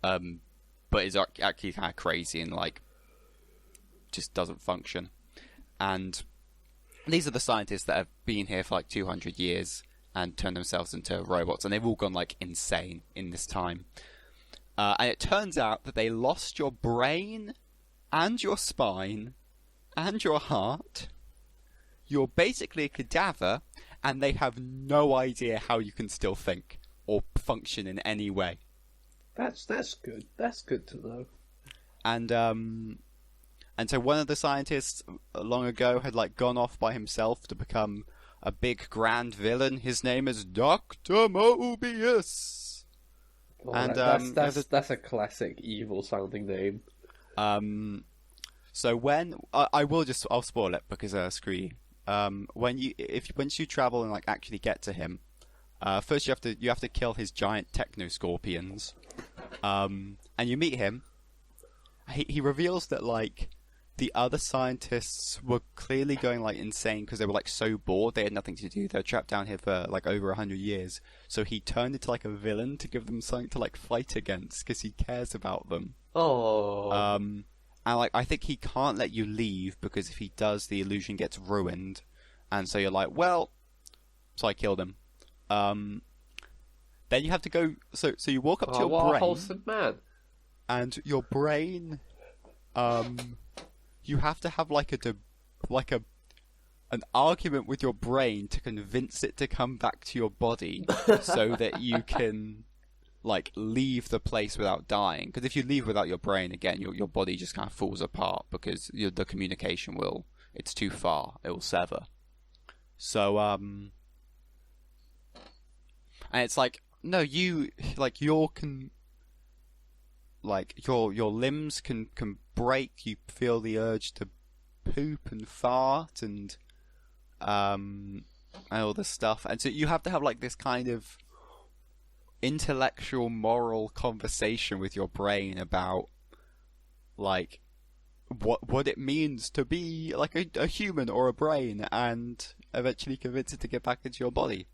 A: but is actually kind of crazy and like just doesn't function. And these are the scientists that have been here for like 200 years and turned themselves into robots, and they've all gone like insane in this time. And it turns out that they lost your brain and your spine and your heart. You're basically a cadaver, and they have no idea how you can still think or function in any way.
B: That's good. That's good to know.
A: And so one of the scientists long ago had like gone off by himself to become a big grand villain. His name is Dr. Mobius.
B: Oh,
A: And
B: that's a classic evil sounding name.
A: So when I'll spoil it because screw you. Once you travel and like actually get to him, first you have to kill his giant techno scorpions, and you meet him. He reveals that like the other scientists were clearly going like insane because they were like so bored, they had nothing to do. They're trapped down here for like over 100 years. So he turned into like a villain to give them something to like fight against because he cares about them.
B: Oh.
A: And like I think he can't let you leave because if he does, the illusion gets ruined. And so you're like, well, so I killed him. Then you have to go. So you walk up to your
B: what
A: brain.
B: A wholesome man.
A: And your brain, you have to have an argument with your brain to convince it to come back to your body, so that you can like leave the place without dying. Because if you leave without your brain, again, your body just kind of falls apart because the communication it's too far. It will sever. So and it's like no, your limbs can break. You feel the urge to poop and fart and all this stuff, and so you have to have like this kind of intellectual, moral conversation with your brain about like what it means to be like a human or a brain, and eventually convince it to get back into your body,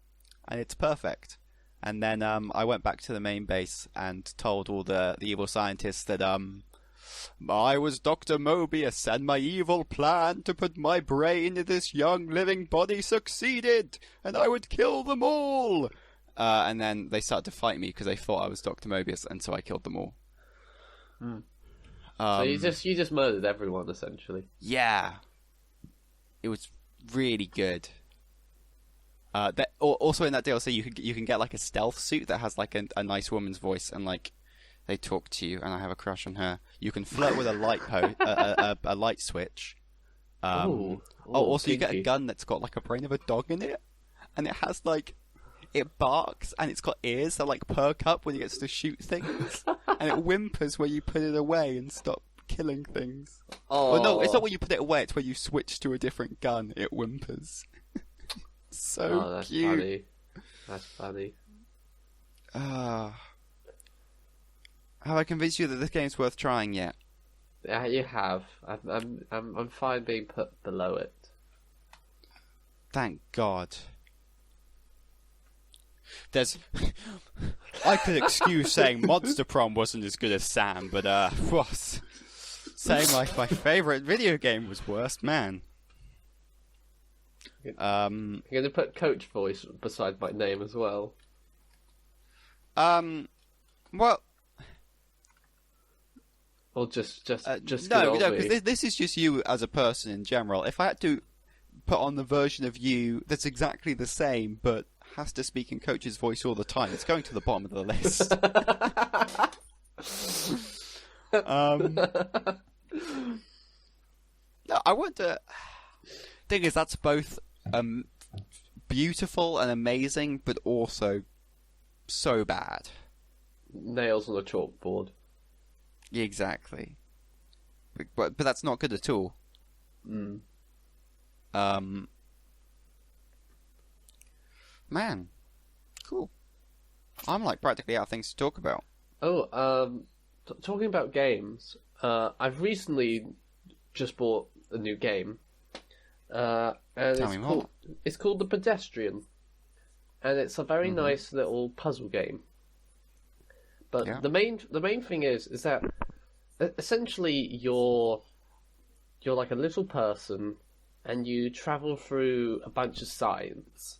A: and it's perfect. And then I went back to the main base and told all the evil scientists that I was Dr. Mobius, and my evil plan to put my brain in this young living body succeeded, and I would kill them all. And then they started to fight me because they thought I was Dr. Mobius, and so I killed them all.
B: So you just murdered everyone essentially.
A: Yeah, it was really good. Also in that DLC, you can get like a stealth suit that has like a nice woman's voice, and like they talk to you, and I have a crush on her. You can flirt with a light a light switch. Also you get a gun that's got like a brain of a dog in it, and it has like it barks, and it's got ears that like perk up when it gets to shoot things, and it whimpers where you put it away and stop killing things.
B: Oh,
A: well, no, it's not when you put it away; it's when you switch to a different gun. It whimpers. So
B: that's
A: cute.
B: funny. That's funny.
A: Have I convinced you that this game's worth trying yet?
B: Yeah, you have. I'm fine being put below it.
A: Thank God. I could excuse saying Monster Prom wasn't as good as Sam, but saying like my favourite video game was worse, man.
B: You're going to put coach voice beside my name as well.
A: Well,
B: or just
A: no, because this is just you as a person in general. If I had to put on the version of you that's exactly the same but has to speak in coach's voice all the time, it's going to the bottom of the list. No, I wonder. Thing is, that's both beautiful and amazing, but also so bad.
B: Nails on a chalkboard.
A: Exactly. But that's not good at all. Man, cool. I'm like practically out of things to talk about.
B: Oh, talking about games, I've recently just bought a new game, and
A: Tell me more.
B: it's called The Pedestrian, and it's a very nice little puzzle game. But the main thing is that essentially you're like a little person, and you travel through a bunch of signs,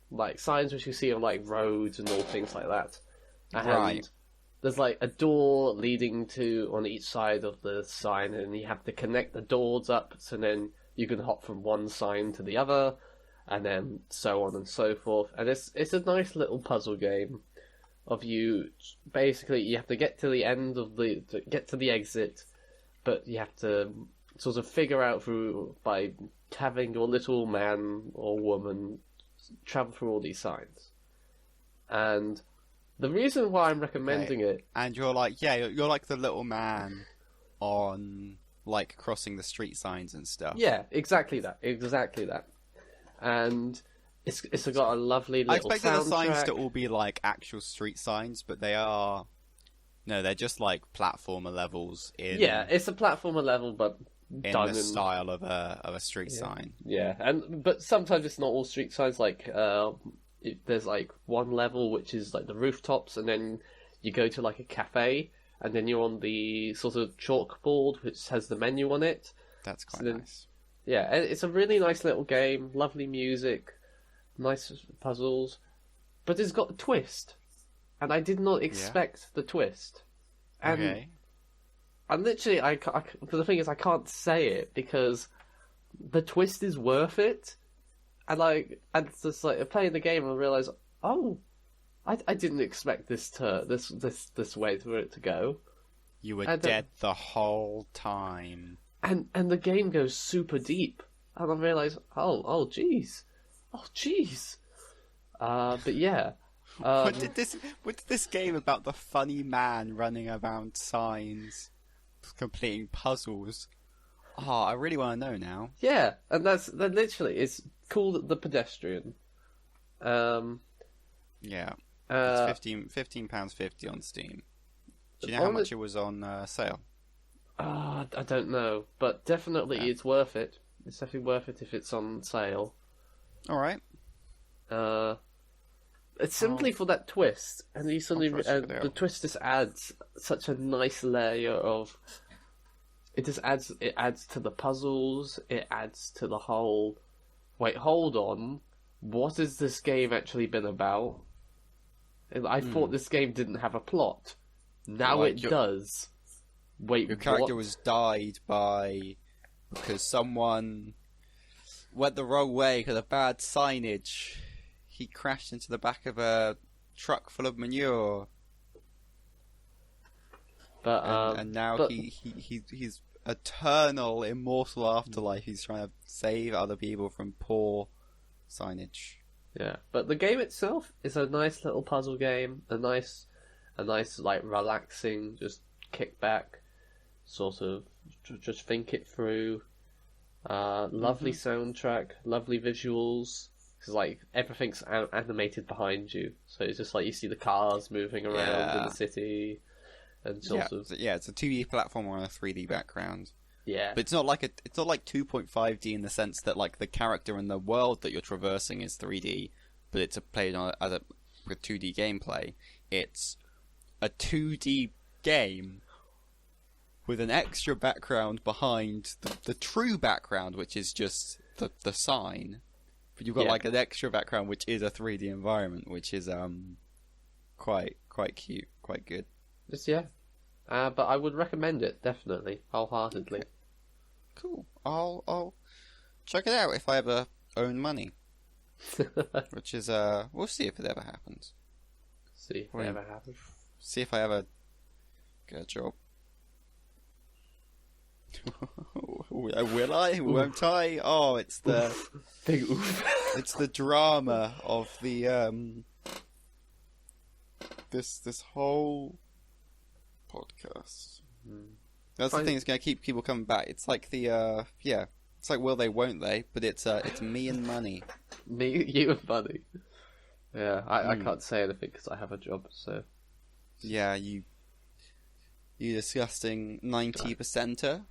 B: like signs which you see on like roads and all things like that. And
A: Right.
B: there's like a door leading to on each side of the sign, and you have to connect the doors up, so then you can hop from one sign to the other, and then so on and so forth. And it's a nice little puzzle game of you have to get to the end of get to the exit, but you have to sort of figure out through by having your little man or woman travel through all these signs. And the reason why I'm recommending it,
A: And you're like, you're like the little man on like crossing the street signs and stuff.
B: yeah, exactly that, and it's got a lovely little
A: I expected the signs
B: soundtrack.
A: to all be like actual street signs, but they're just like platformer levels in
B: Yeah, it's a platformer level, but
A: in
B: done
A: the style of a street sign.
B: Yeah, but sometimes it's not all street signs. Like there's like one level which is like the rooftops, and then you go to like a cafe, and then you're on the sort of chalkboard which has the menu on it.
A: That's quite
B: then-
A: nice.
B: Yeah, and it's a really nice little game, lovely music, nice puzzles, but it's got a twist, and I did not expect the twist. And
A: Okay.
B: And literally, but the thing is, I can't say it because the twist is worth it. And it's just like playing the game, and I realize, oh, I didn't expect this way for it to go.
A: You were
B: And,
A: dead the whole time.
B: And the game goes super deep, and I realize, oh, jeez. But yeah,
A: What did this game about the funny man running around signs, completing puzzles? Oh, I really want to know now.
B: yeah, and that literally it's called The Pedestrian.
A: Yeah,
B: Uh,
A: it's £15.50 on Steam. Do you know how much it was on sale?
B: I don't know, but definitely
A: Yeah.
B: it's worth it. It's definitely worth it if it's on sale.
A: All right.
B: It's simply for that twist, and you suddenly
A: I'll try to check it
B: the
A: out.
B: twist just adds such a nice layer of. It adds to the puzzles. It adds to the whole. Wait, hold on. What has this game actually been about? And I thought this game didn't have a plot. Now
A: Like
B: it
A: your-
B: does. Wait,
A: Your character
B: what?
A: was died because someone went the wrong way because of bad signage. He crashed into the back of a truck full of manure,
B: But
A: and now
B: but-
A: he's eternal, immortal afterlife. He's trying to save other people from poor signage.
B: Yeah, but the game itself is a nice little puzzle game, a nice like relaxing, just kick back, sort of just think it through. Lovely soundtrack, lovely visuals. Because like everything's animated behind you, so it's just like you see the cars moving around in the city, and sort of
A: It's a 2D platformer on a 3D background.
B: yeah.
A: But it's not like 2.5D in the sense that like the character and the world that you're traversing is 3D, but it's played on with 2D gameplay. It's a 2D game with an extra background behind the true background, which is just the sign. But you've got like an extra background which is a 3D environment, which is quite cute, quite good.
B: Just but I would recommend it definitely, wholeheartedly.
A: Cool. I'll check it out if I ever own money. Which is we'll see if it ever happens.
B: See if it
A: Wait.
B: ever happens.
A: See if I ever get a job. Will I? Won't I? Oh, it's the
B: Big oof.
A: it's the drama of the this whole podcast. That's the
B: Fine.
A: thing that's gonna keep people coming back. It's like the it's like will they, won't they? But it's me and money.
B: Me, you, and Buddy. Yeah, I can't say anything because I have a job, so...
A: Yeah, you disgusting 90%er?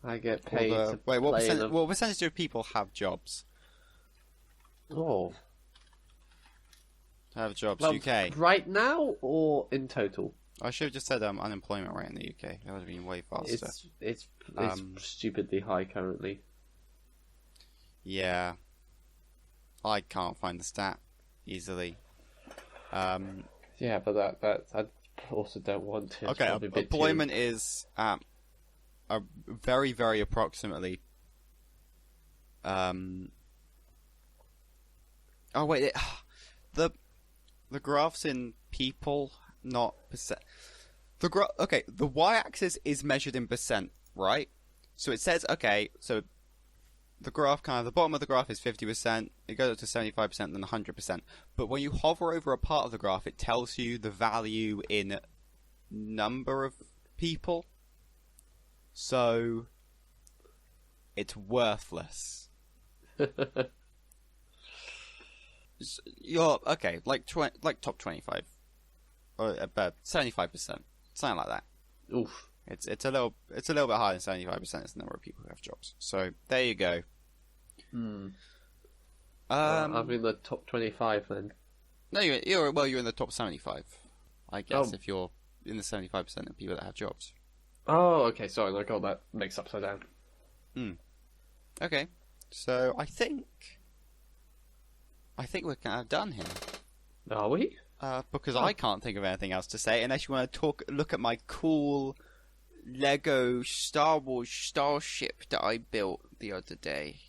B: I get paid to
A: Wait, what
B: play
A: percentage? What percentage of people have jobs?
B: Oh.
A: Have jobs,
B: Well,
A: UK.
B: right now or in total?
A: I should have just said unemployment rate in the UK. That would have been way faster.
B: It's stupidly high currently.
A: Yeah. I can't find the stat easily.
B: Yeah, but that I also don't want to.
A: Okay, employment is a very, very approximately. Oh wait, the graph's in people, not percent. The y-axis is measured in percent, right? So it says so the graph the bottom of the graph is 50%. It goes up to 75%, then 100%. But when you hover over a part of the graph, it tells you the value in number of people. So it's worthless. You're like top 25 or about 75%, something like that.
B: Oof.
A: It's a little bit higher than 75%. It's the number of people who have jobs. So there you go.
B: I'm in the top 25 then.
A: No, you're in the top 75. I guess if you're in the 75% of people that have jobs.
B: Oh, okay. Sorry, I got that mixed upside down.
A: Okay, so I think we're kind of done here.
B: Are we?
A: Because I can't think of anything else to say unless you want to look at my cool Lego Star Wars starship that I built the other day.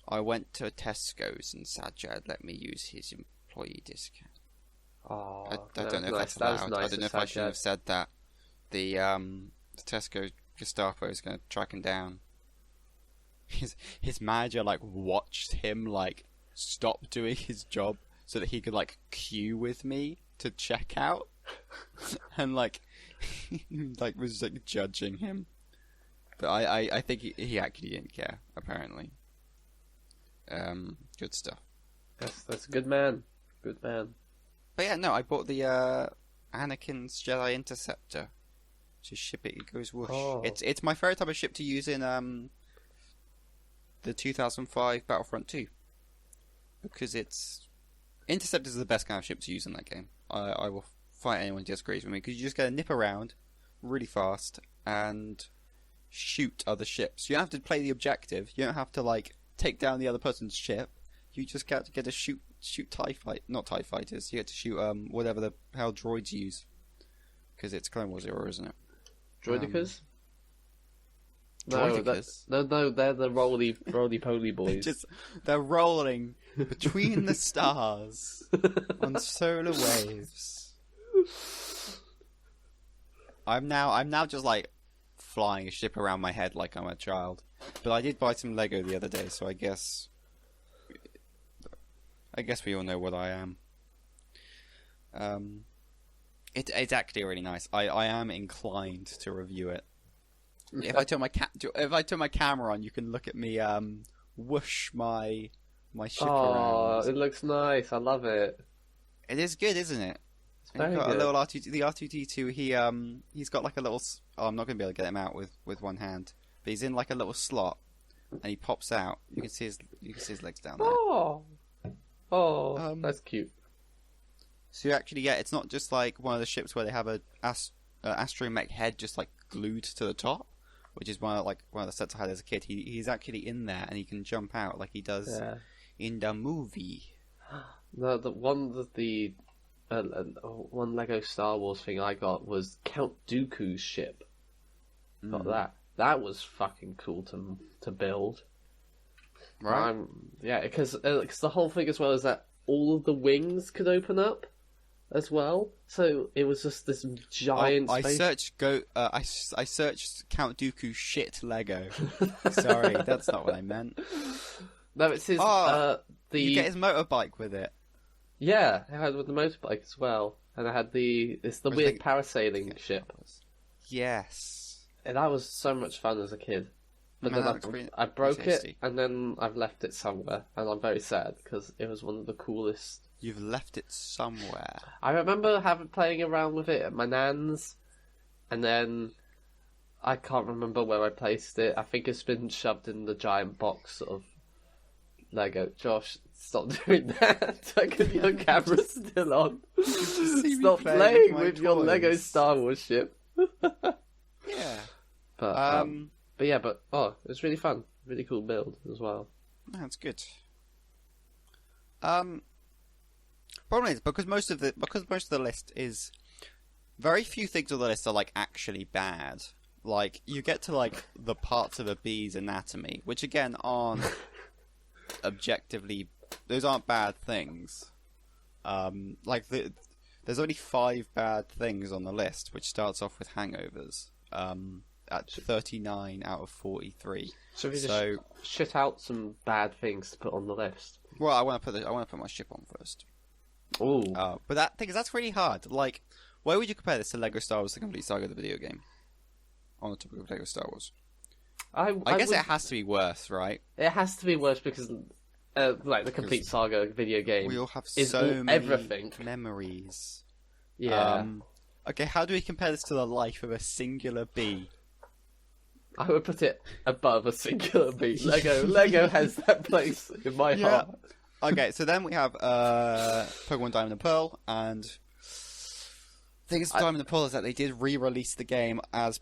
A: I went to Tesco's and Sajad let me use his employee discount.
B: Oh,
A: I don't know if that's allowed. I don't know if I should have said that. The Tesco Gestapo is going to track him down. His manager watched him stop doing his job so that he could queue with me to check out, and was judging him. But I think he actually didn't care apparently. Good stuff.
B: That's a good man. Good man.
A: But yeah, no, I bought the Anakin's Jedi Interceptor. Just ship it goes whoosh. Oh. It's my favorite type of ship to use in the 2005 Battlefront 2 because Interceptors is the best kind of ship to use in that game. I will fight anyone who disagrees with me because you just gotta nip around really fast and shoot other ships. You don't have to play the objective. You don't have to take down the other person's ship. You just get to shoot not TIE fighters. You get to shoot whatever the hell droids use because it's Clone Wars era, isn't it?
B: Droidicas?
A: Droidicas?
B: No, they're the roly-poly boys.
A: They're rolling between the stars on solar waves. I'm now just flying a ship around my head like I'm a child. But I did buy some Lego the other day, so I guess we all know what I am. It's actually really nice. I am inclined to review it. If I turn my camera on, you can look at me whoosh my ship around.
B: Oh, it looks nice. I love it.
A: It is good, isn't it?
B: It's very good.
A: A little R2, the R2D2. He's got a little. Oh, I'm not going to be able to get him out with one hand. But he's in a little slot, and he pops out. You can see his legs down there.
B: Oh, that's cute.
A: So you actually it's not just one of the ships where they have a astromech head just glued to the top, which is one of the sets I had as a kid. He's actually in there and he can jump out like he does in the movie.
B: No, one Lego Star Wars thing I got was Count Dooku's ship. Got that. That was fucking cool to build.
A: Right.
B: Because the whole thing as well is that all of the wings could open up as well. So it was just this giant space.
A: I searched Count Dooku shit Lego. Sorry, that's not what I meant.
B: No, it's his.
A: You get his motorbike with it.
B: Yeah, I had with the motorbike as well, and I had the weird parasailing ship.
A: Yes,
B: and that was so much fun as a kid. But then I broke it, and then I've left it somewhere, and I'm very sad because it was one of the coolest
A: You've left it somewhere.
B: I remember playing around with it at my nan's, and then I can't remember where I placed it. I think it's been shoved in the giant box of Lego. Josh, stop doing that. Your camera's still on. Stop playing with your Lego Star Wars ship.
A: Yeah.
B: But it was really fun. Really cool build as well.
A: That's good. Problem is because most of the list is very few things on the list are like actually bad. Like you get to like the parts of a bee's anatomy, which again aren't objectively, those aren't bad things. There's only 5 bad things on the list, which starts off with hangovers. At 39 out of 43.
B: So we just shit out some bad things to put on the list.
A: Well, I want to put my ship on first.
B: Ooh.
A: But that's really hard. Like, where would you compare this to Lego Star Wars: The Complete Saga, the video game? On the topic of Lego Star Wars, I guess it has to be worse, right?
B: It has to be worse because, the Complete Saga video game,
A: we all have many
B: everything.
A: Memories.
B: Yeah.
A: Okay, how do we compare this to the life of a singular bee?
B: I would put it above a singular bee. Lego has that place in my heart.
A: Okay, so then we have Pokemon Diamond and Pearl, and the thing is, Diamond and Pearl is that they did re-release the game as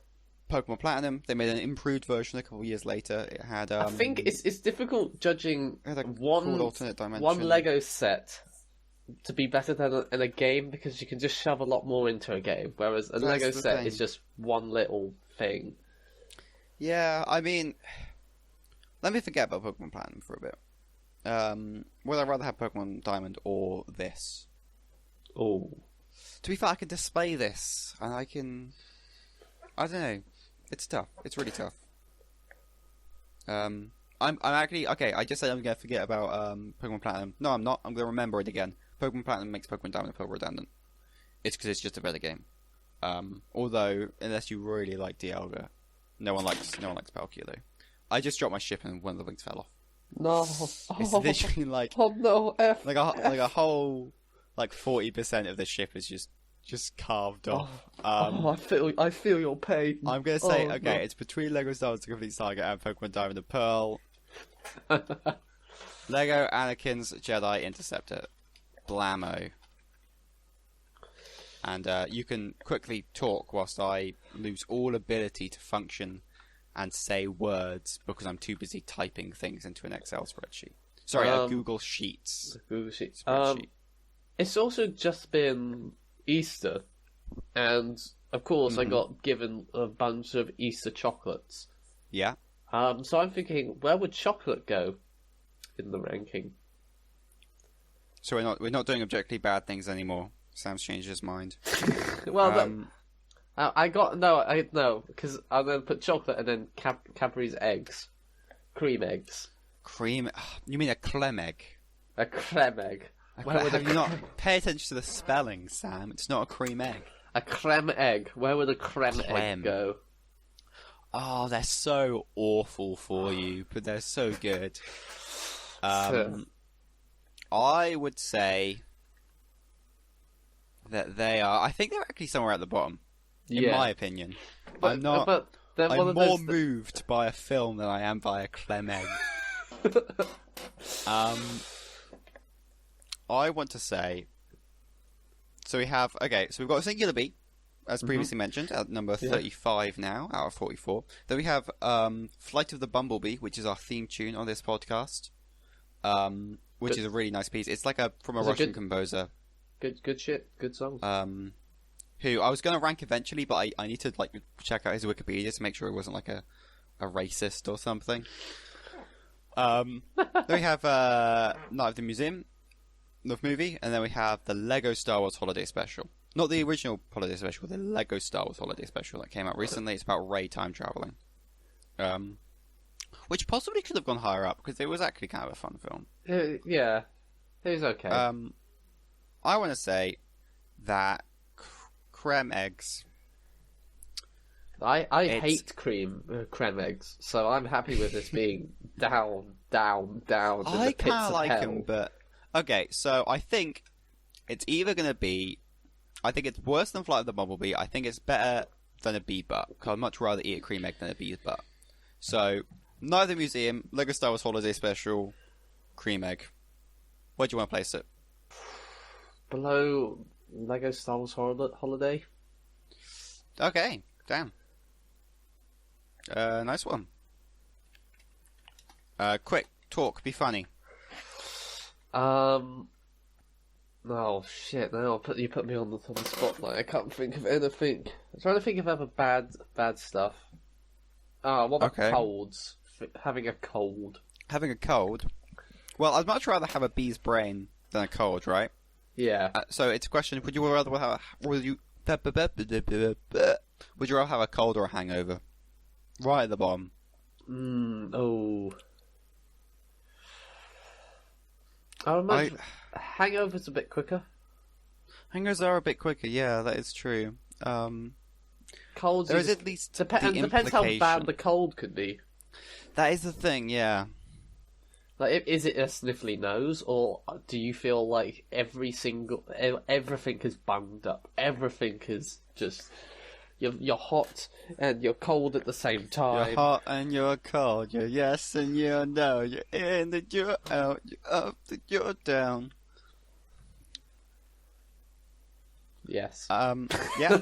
A: Pokemon Platinum. They made an improved version a couple of years later. It had.
B: I think it's difficult judging
A: one alternate dimension.
B: One Lego set to be better than in a game because you can just shove a lot more into a game, whereas a Lego set is just one little thing.
A: Yeah, I mean, let me forget about Pokemon Platinum for a bit. Would I rather have Pokemon Diamond or this?
B: Oh.
A: To be fair, I can display this, and I don't know. It's tough. It's really tough. I'm actually okay. I just said I'm gonna forget about Pokemon Platinum. No, I'm not. I'm gonna remember it again. Pokemon Platinum makes Pokemon Diamond and Pearl redundant. It's because it's just a better game. Although, unless you really like Dialga, no one likes Palkia though. I just dropped my ship and one of the wings fell off.
B: No.
A: It's literally like like a whole 40% of the ship is just carved off.
B: I feel your pain.
A: I'm gonna say it's between Lego Star Wars: The Complete Saga and Pokemon Diamond and Pearl. Lego Anakin's Jedi Interceptor, blammo. And you can quickly talk whilst I lose all ability to function and say words because I'm too busy typing things into an Excel spreadsheet. Sorry, a Google Sheets.
B: Google Sheets
A: spreadsheet.
B: It's also just been Easter, and of course I got given a bunch of Easter chocolates.
A: Yeah.
B: So I'm thinking, where would chocolate go in the ranking?
A: So we're not doing objectively bad things anymore. Sam's changed his mind.
B: Well, because I'm going to put chocolate and then Cadbury's eggs. Cream eggs.
A: Cream? You mean a Clem egg?
B: A creme egg.
A: Have you not pay attention to the spelling, Sam? It's not a cream egg.
B: A creme egg. Where would a creme egg go?
A: Oh, they're so awful for you, but they're so good. I would say that they are. I think they're actually somewhere at the bottom, in my opinion. I'm more moved by a film than I am by a Clem egg. I want to say. So we've got a singular bee, as previously mentioned, at number 35 now, out of 44. Then we have Flight of the Bumblebee, which is our theme tune on this podcast, which is a really nice piece. It's like from a Russian composer.
B: Good shit, good song.
A: Who I was going to rank eventually, but I need to check out his Wikipedia to make sure he wasn't like a racist or something. Then we have Night of the Museum, the movie, and then we have the Lego Star Wars Holiday Special. Not the original Holiday Special, the Lego Star Wars Holiday Special that came out recently. It's about Rey time traveling, which possibly could have gone higher up because it was actually kind of a fun film.
B: Yeah, it was okay.
A: I want to say that Creme Eggs.
B: I hate creme eggs, so I'm happy with this being down.
A: I kind of like them, but okay. So I think it's either going to be... I think it's worse than Flight of the Bumblebee. I think it's better than a bee butt, because I'd much rather eat a cream egg than a bee's butt. So, Night at the Museum, Lego Star Wars Holiday Special, cream egg. Where do you want to place it?
B: Below Lego Star Wars Holiday.
A: Okay, damn. Nice one. Quick, talk, be funny.
B: Oh shit! Now you put me on the spotlight. I can't think of anything. I'm trying to think of other bad stuff. What about colds? Having a cold.
A: Having a cold? Well, I'd much rather have a bee's brain than a cold, right?
B: Yeah.
A: So it's a question: would you rather have would you rather have a cold or a hangover? Right at the bottom.
B: I would imagine hangover's a bit quicker.
A: Hangovers are a bit quicker, yeah, that is true.
B: Colds
A: there is at least
B: depends how bad the cold could be.
A: That is the thing, yeah.
B: Like, is it a sniffly nose, or do you feel like everything is bunged up? Everything is just you're hot and you're cold at the same time.
A: You're hot and you're cold. You're yes and you're no. You're in and you're out. You're up and you're down.
B: Yes.
A: Yeah.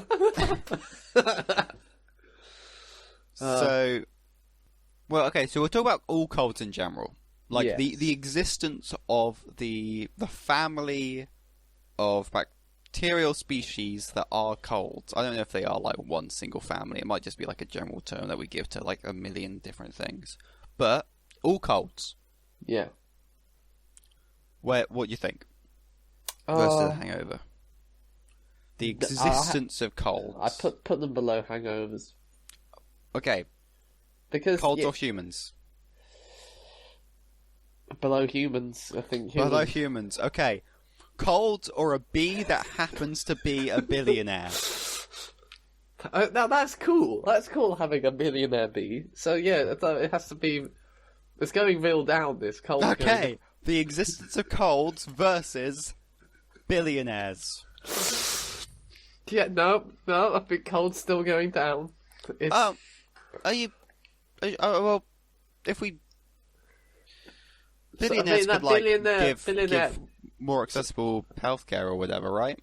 A: So, well, okay. So we'll talk about all colds in general, like
B: yes.
A: the existence of the family of bacterial species that are colds. I don't know if they are like one single family. It might just be like a general term that we give to like a million different things. But all colds.
B: Yeah.
A: What do you think? Versus a hangover. The existence of colds.
B: I put them below hangovers.
A: Okay.
B: Because
A: colds or humans?
B: Below humans, I think.
A: Below humans. Okay. Colds or a bee that happens to be a billionaire?
B: Now that's cool. That's cool having a billionaire bee. So yeah, it has to be. It's going real down. This cold.
A: Okay. The existence of colds versus billionaires.
B: Yeah, no, I think cold's still going down.
A: Well, if we... Billionaires could, like, give more accessible healthcare or whatever, right?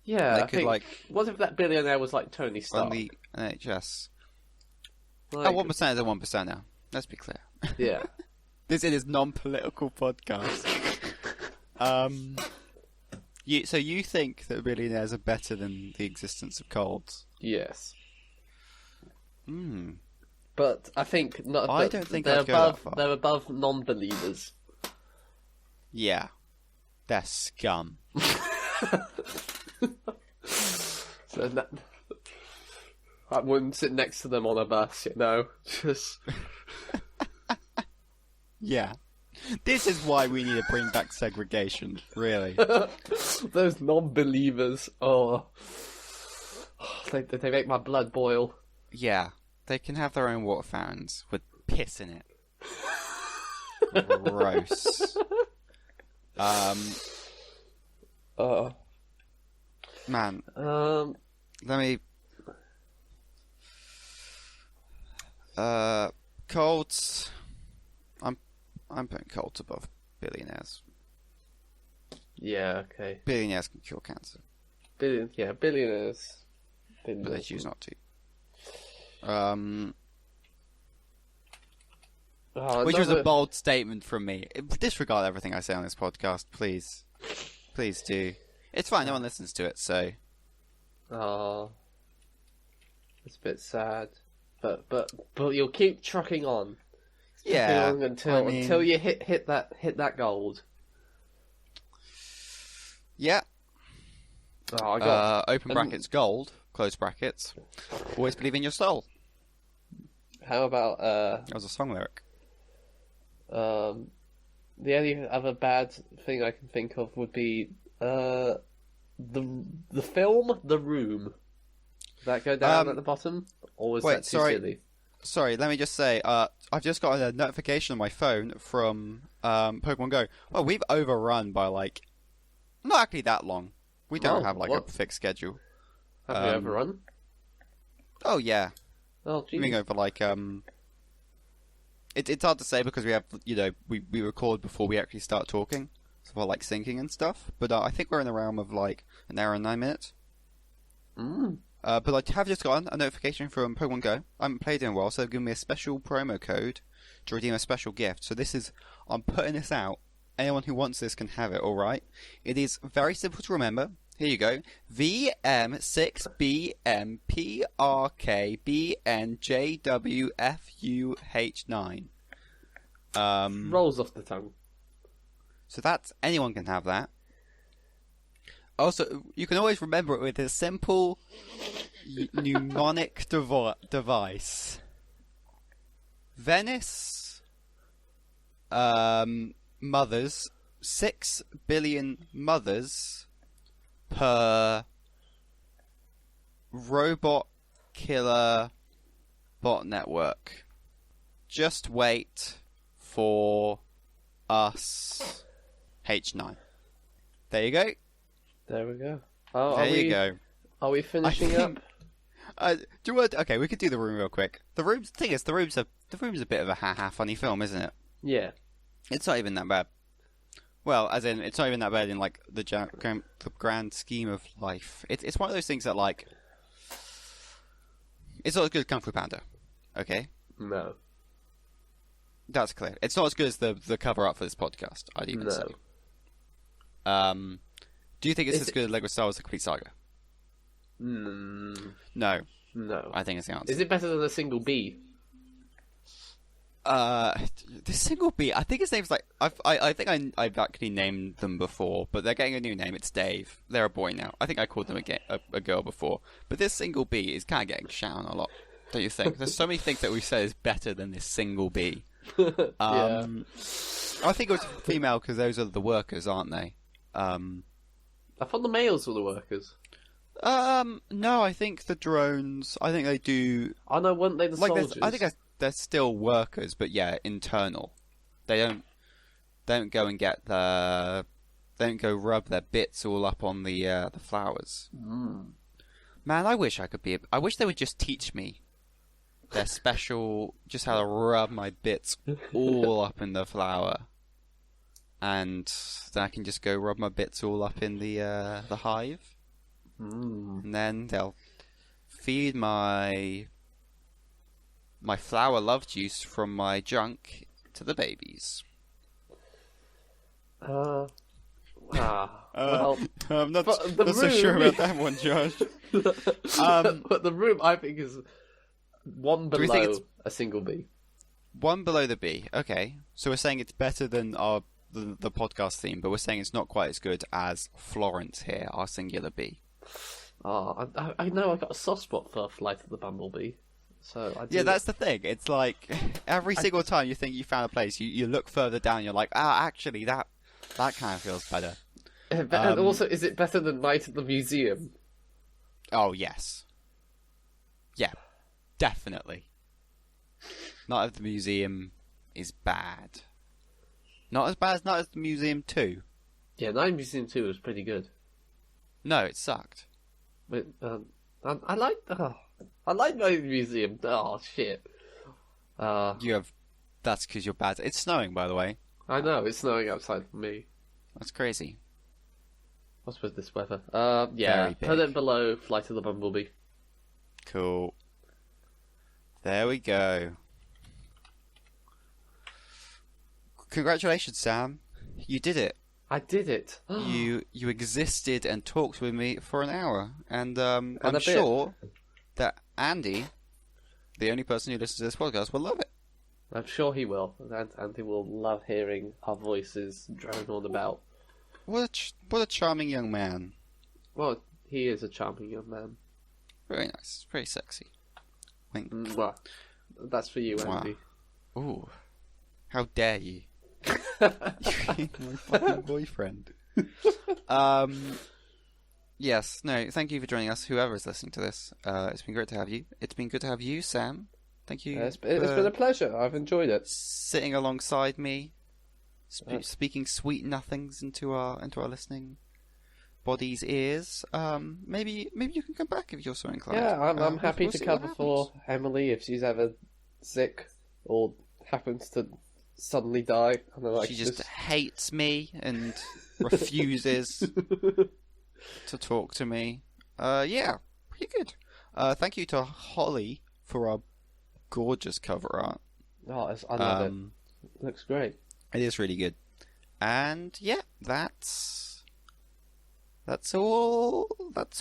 B: Yeah,
A: they could, like...
B: What if that billionaire was like Tony Stark?
A: On the NHS.
B: Like...
A: 1% is a 1% now. Let's be clear.
B: Yeah.
A: This is non-political podcast. So you think that billionaires are better than the existence of colds?
B: Yes.
A: Hmm.
B: But I think not.
A: I don't think
B: they're
A: I'd go
B: above.
A: that far.
B: They're above non-believers.
A: Yeah, they're scum.
B: So I wouldn't sit next to them on a bus, you know. Just
A: yeah. This is why we need to bring back segregation, really.
B: Those non-believers. Oh, they make my blood boil.
A: Yeah, they can have their own water fountains with piss in it. Gross. Man. Let me. Colds. I'm putting colds above billionaires.
B: Yeah, okay.
A: Billionaires can cure cancer.
B: Billionaires.
A: But they choose not to. Which was a bold statement from me. Disregard everything I say on this podcast, please. Please do. It's fine, no one listens to it, so...
B: Oh. It's a bit sad. But you'll keep trucking on.
A: Yeah.
B: Until you hit that gold.
A: Yeah.
B: Oh, I got
A: open brackets gold, close brackets. Always believe in your soul.
B: How about
A: That was a song lyric.
B: the only other bad thing I can think of would be the film The Room. Does that go down at the bottom, or was that too silly?
A: Sorry, let me just say, I've just got a notification on my phone from Pokemon Go. Well, we've overrun by like Not actually that long. We don't have like
B: what?
A: a fixed schedule.
B: Have we overrun?
A: Oh yeah.
B: Oh,
A: We
B: geez.
A: go for like It's hard to say because we have we record before we actually start talking, so for like syncing and stuff. But I think we're in the realm of like an hour and 9 minutes. But I have just gotten a notification from Pokemon Go. I haven't played in a while, so they've given me a special promo code to redeem a special gift. So I'm putting this out. Anyone who wants this can have it, alright? It is very simple to remember. Here you go. VM6BMPRKBNJWFUH9.
B: Rolls off the tongue.
A: So anyone can have that. Also, you can always remember it with a simple mnemonic device. Venice mothers, 6 billion mothers per robot killer bot network. Just wait for us H9. There you go.
B: There we go. Oh,
A: There you go.
B: Are we finishing up?
A: Do you want? Okay, we could do the room real quick. The room's a bit of a funny film, isn't it?
B: Yeah.
A: It's not even that bad. Well, as in, it's not even that bad in like the grand scheme of life. It's one of those things that like, it's not as good as Kung Fu Panda. Okay,
B: No.
A: that's clear. It's not as good as the cover art for this podcast. I'd even say. Do you think it's as good as Lego Star Wars: The Complete Saga?
B: Mm,
A: No,
B: no.
A: I think it's the answer.
B: Is it better than a single B?
A: The single B. I think his name's like I think I've actually named them before, but they're getting a new name. It's Dave. They're a boy now. I think I called them a girl before, but this single B is kind of getting shat on a lot. Don't you think? There's so many things that we say is better than this single B.
B: Yeah.
A: I think it was female because those are the workers, aren't they?
B: I thought the males were the workers.
A: No, I think the drones. I think they do.
B: Oh no, weren't they the soldiers?
A: I think they're still workers, but yeah, internal. They don't go and get they don't go rub their bits all up on the flowers.
B: Mm.
A: Man, I wish I could be. I wish they would just teach me their special, just how to rub my bits all up in the flower, and then I can just go rub my bits all up in the hive, and then they'll feed my flower love juice from my junk to the babies.
B: Well,
A: I'm not,
B: but the
A: not so
B: room-
A: sure about that one, Josh.
B: but the room I think is one
A: we
B: below
A: think it's-
B: a single B.
A: One below the B. Okay, so we're saying it's better than the podcast theme, but we're saying it's not quite as good as Florence here, our singular B.
B: Oh, I know I got a soft spot for Flight of the Bumblebee. So I do.
A: Yeah, that's the thing. It's like every single time you think you found a place, you look further down. You're like, actually, that kind of feels better.
B: And also, is it better than Night at the Museum?
A: Oh yes, yeah, definitely. Night at the Museum is bad. Not as bad as Night at the Museum 2.
B: Yeah, Night at the Museum 2 was pretty good.
A: No, it sucked.
B: But I like Night at the Museum. Oh shit.
A: That's because you're bad. It's snowing, by the way.
B: I know it's snowing outside for me.
A: That's crazy.
B: What's with this weather? Yeah,
A: Very
B: put
A: big.
B: it below Flight of the Bumblebee.
A: Cool. There we go. Congratulations, Sam. You did it.
B: I did it.
A: You existed and talked with me for an hour, and I'm
B: a bit.
A: sure that Andy, the only person who listens to this podcast, will love it.
B: I'm sure he will, and Andy will love hearing our voices drone on about.
A: What a charming young man.
B: Well, he is a charming young man.
A: Very nice. Very sexy. Wink.
B: Mwah. That's for you,
A: Mwah.
B: Andy.
A: Ooh. How dare you? My fucking boyfriend. Yes, no, thank you for joining us, whoever is listening to this. It's been great to have you. It's been good to have you, Sam. Thank you.
B: It's been a pleasure. I've enjoyed it.
A: Sitting alongside me, speaking sweet nothings into our listening. everybody's ears. Maybe you can come back if you're so inclined.
B: Yeah, I'm happy
A: we'll
B: to
A: see what
B: cover for
A: happens.
B: Emily if she's ever sick or happens to suddenly die. And then I
A: She
B: can
A: just hates me and refuses to talk to me. Yeah, pretty good. Thank you to Holly for our gorgeous cover art.
B: Oh, I love it. Looks great.
A: It is really good. And yeah, that's all. That's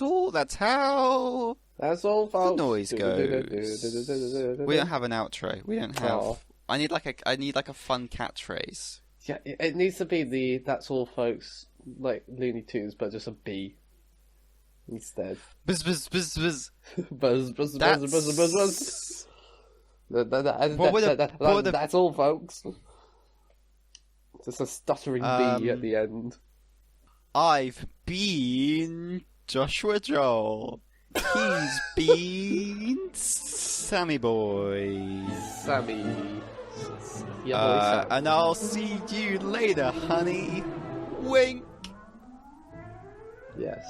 A: how
B: That's all,
A: the
B: folks.
A: noise goes. We don't have an outro. We don't have.
B: Oh.
A: I need like a fun catchphrase.
B: Yeah, it needs to be the "That's all, folks," like Looney Tunes, but just a B instead.
A: Buzz buzz buzz buzz.
B: Buzz, buzz, buzz, buzz, buzz, buzz. That's all, folks. Just a stuttering B at the end.
A: I've been Joshua Joel. He's been Sammy Boy.
B: Sammy. Yeah, Sam.
A: And I'll see you later, honey. Wink.
B: Yes.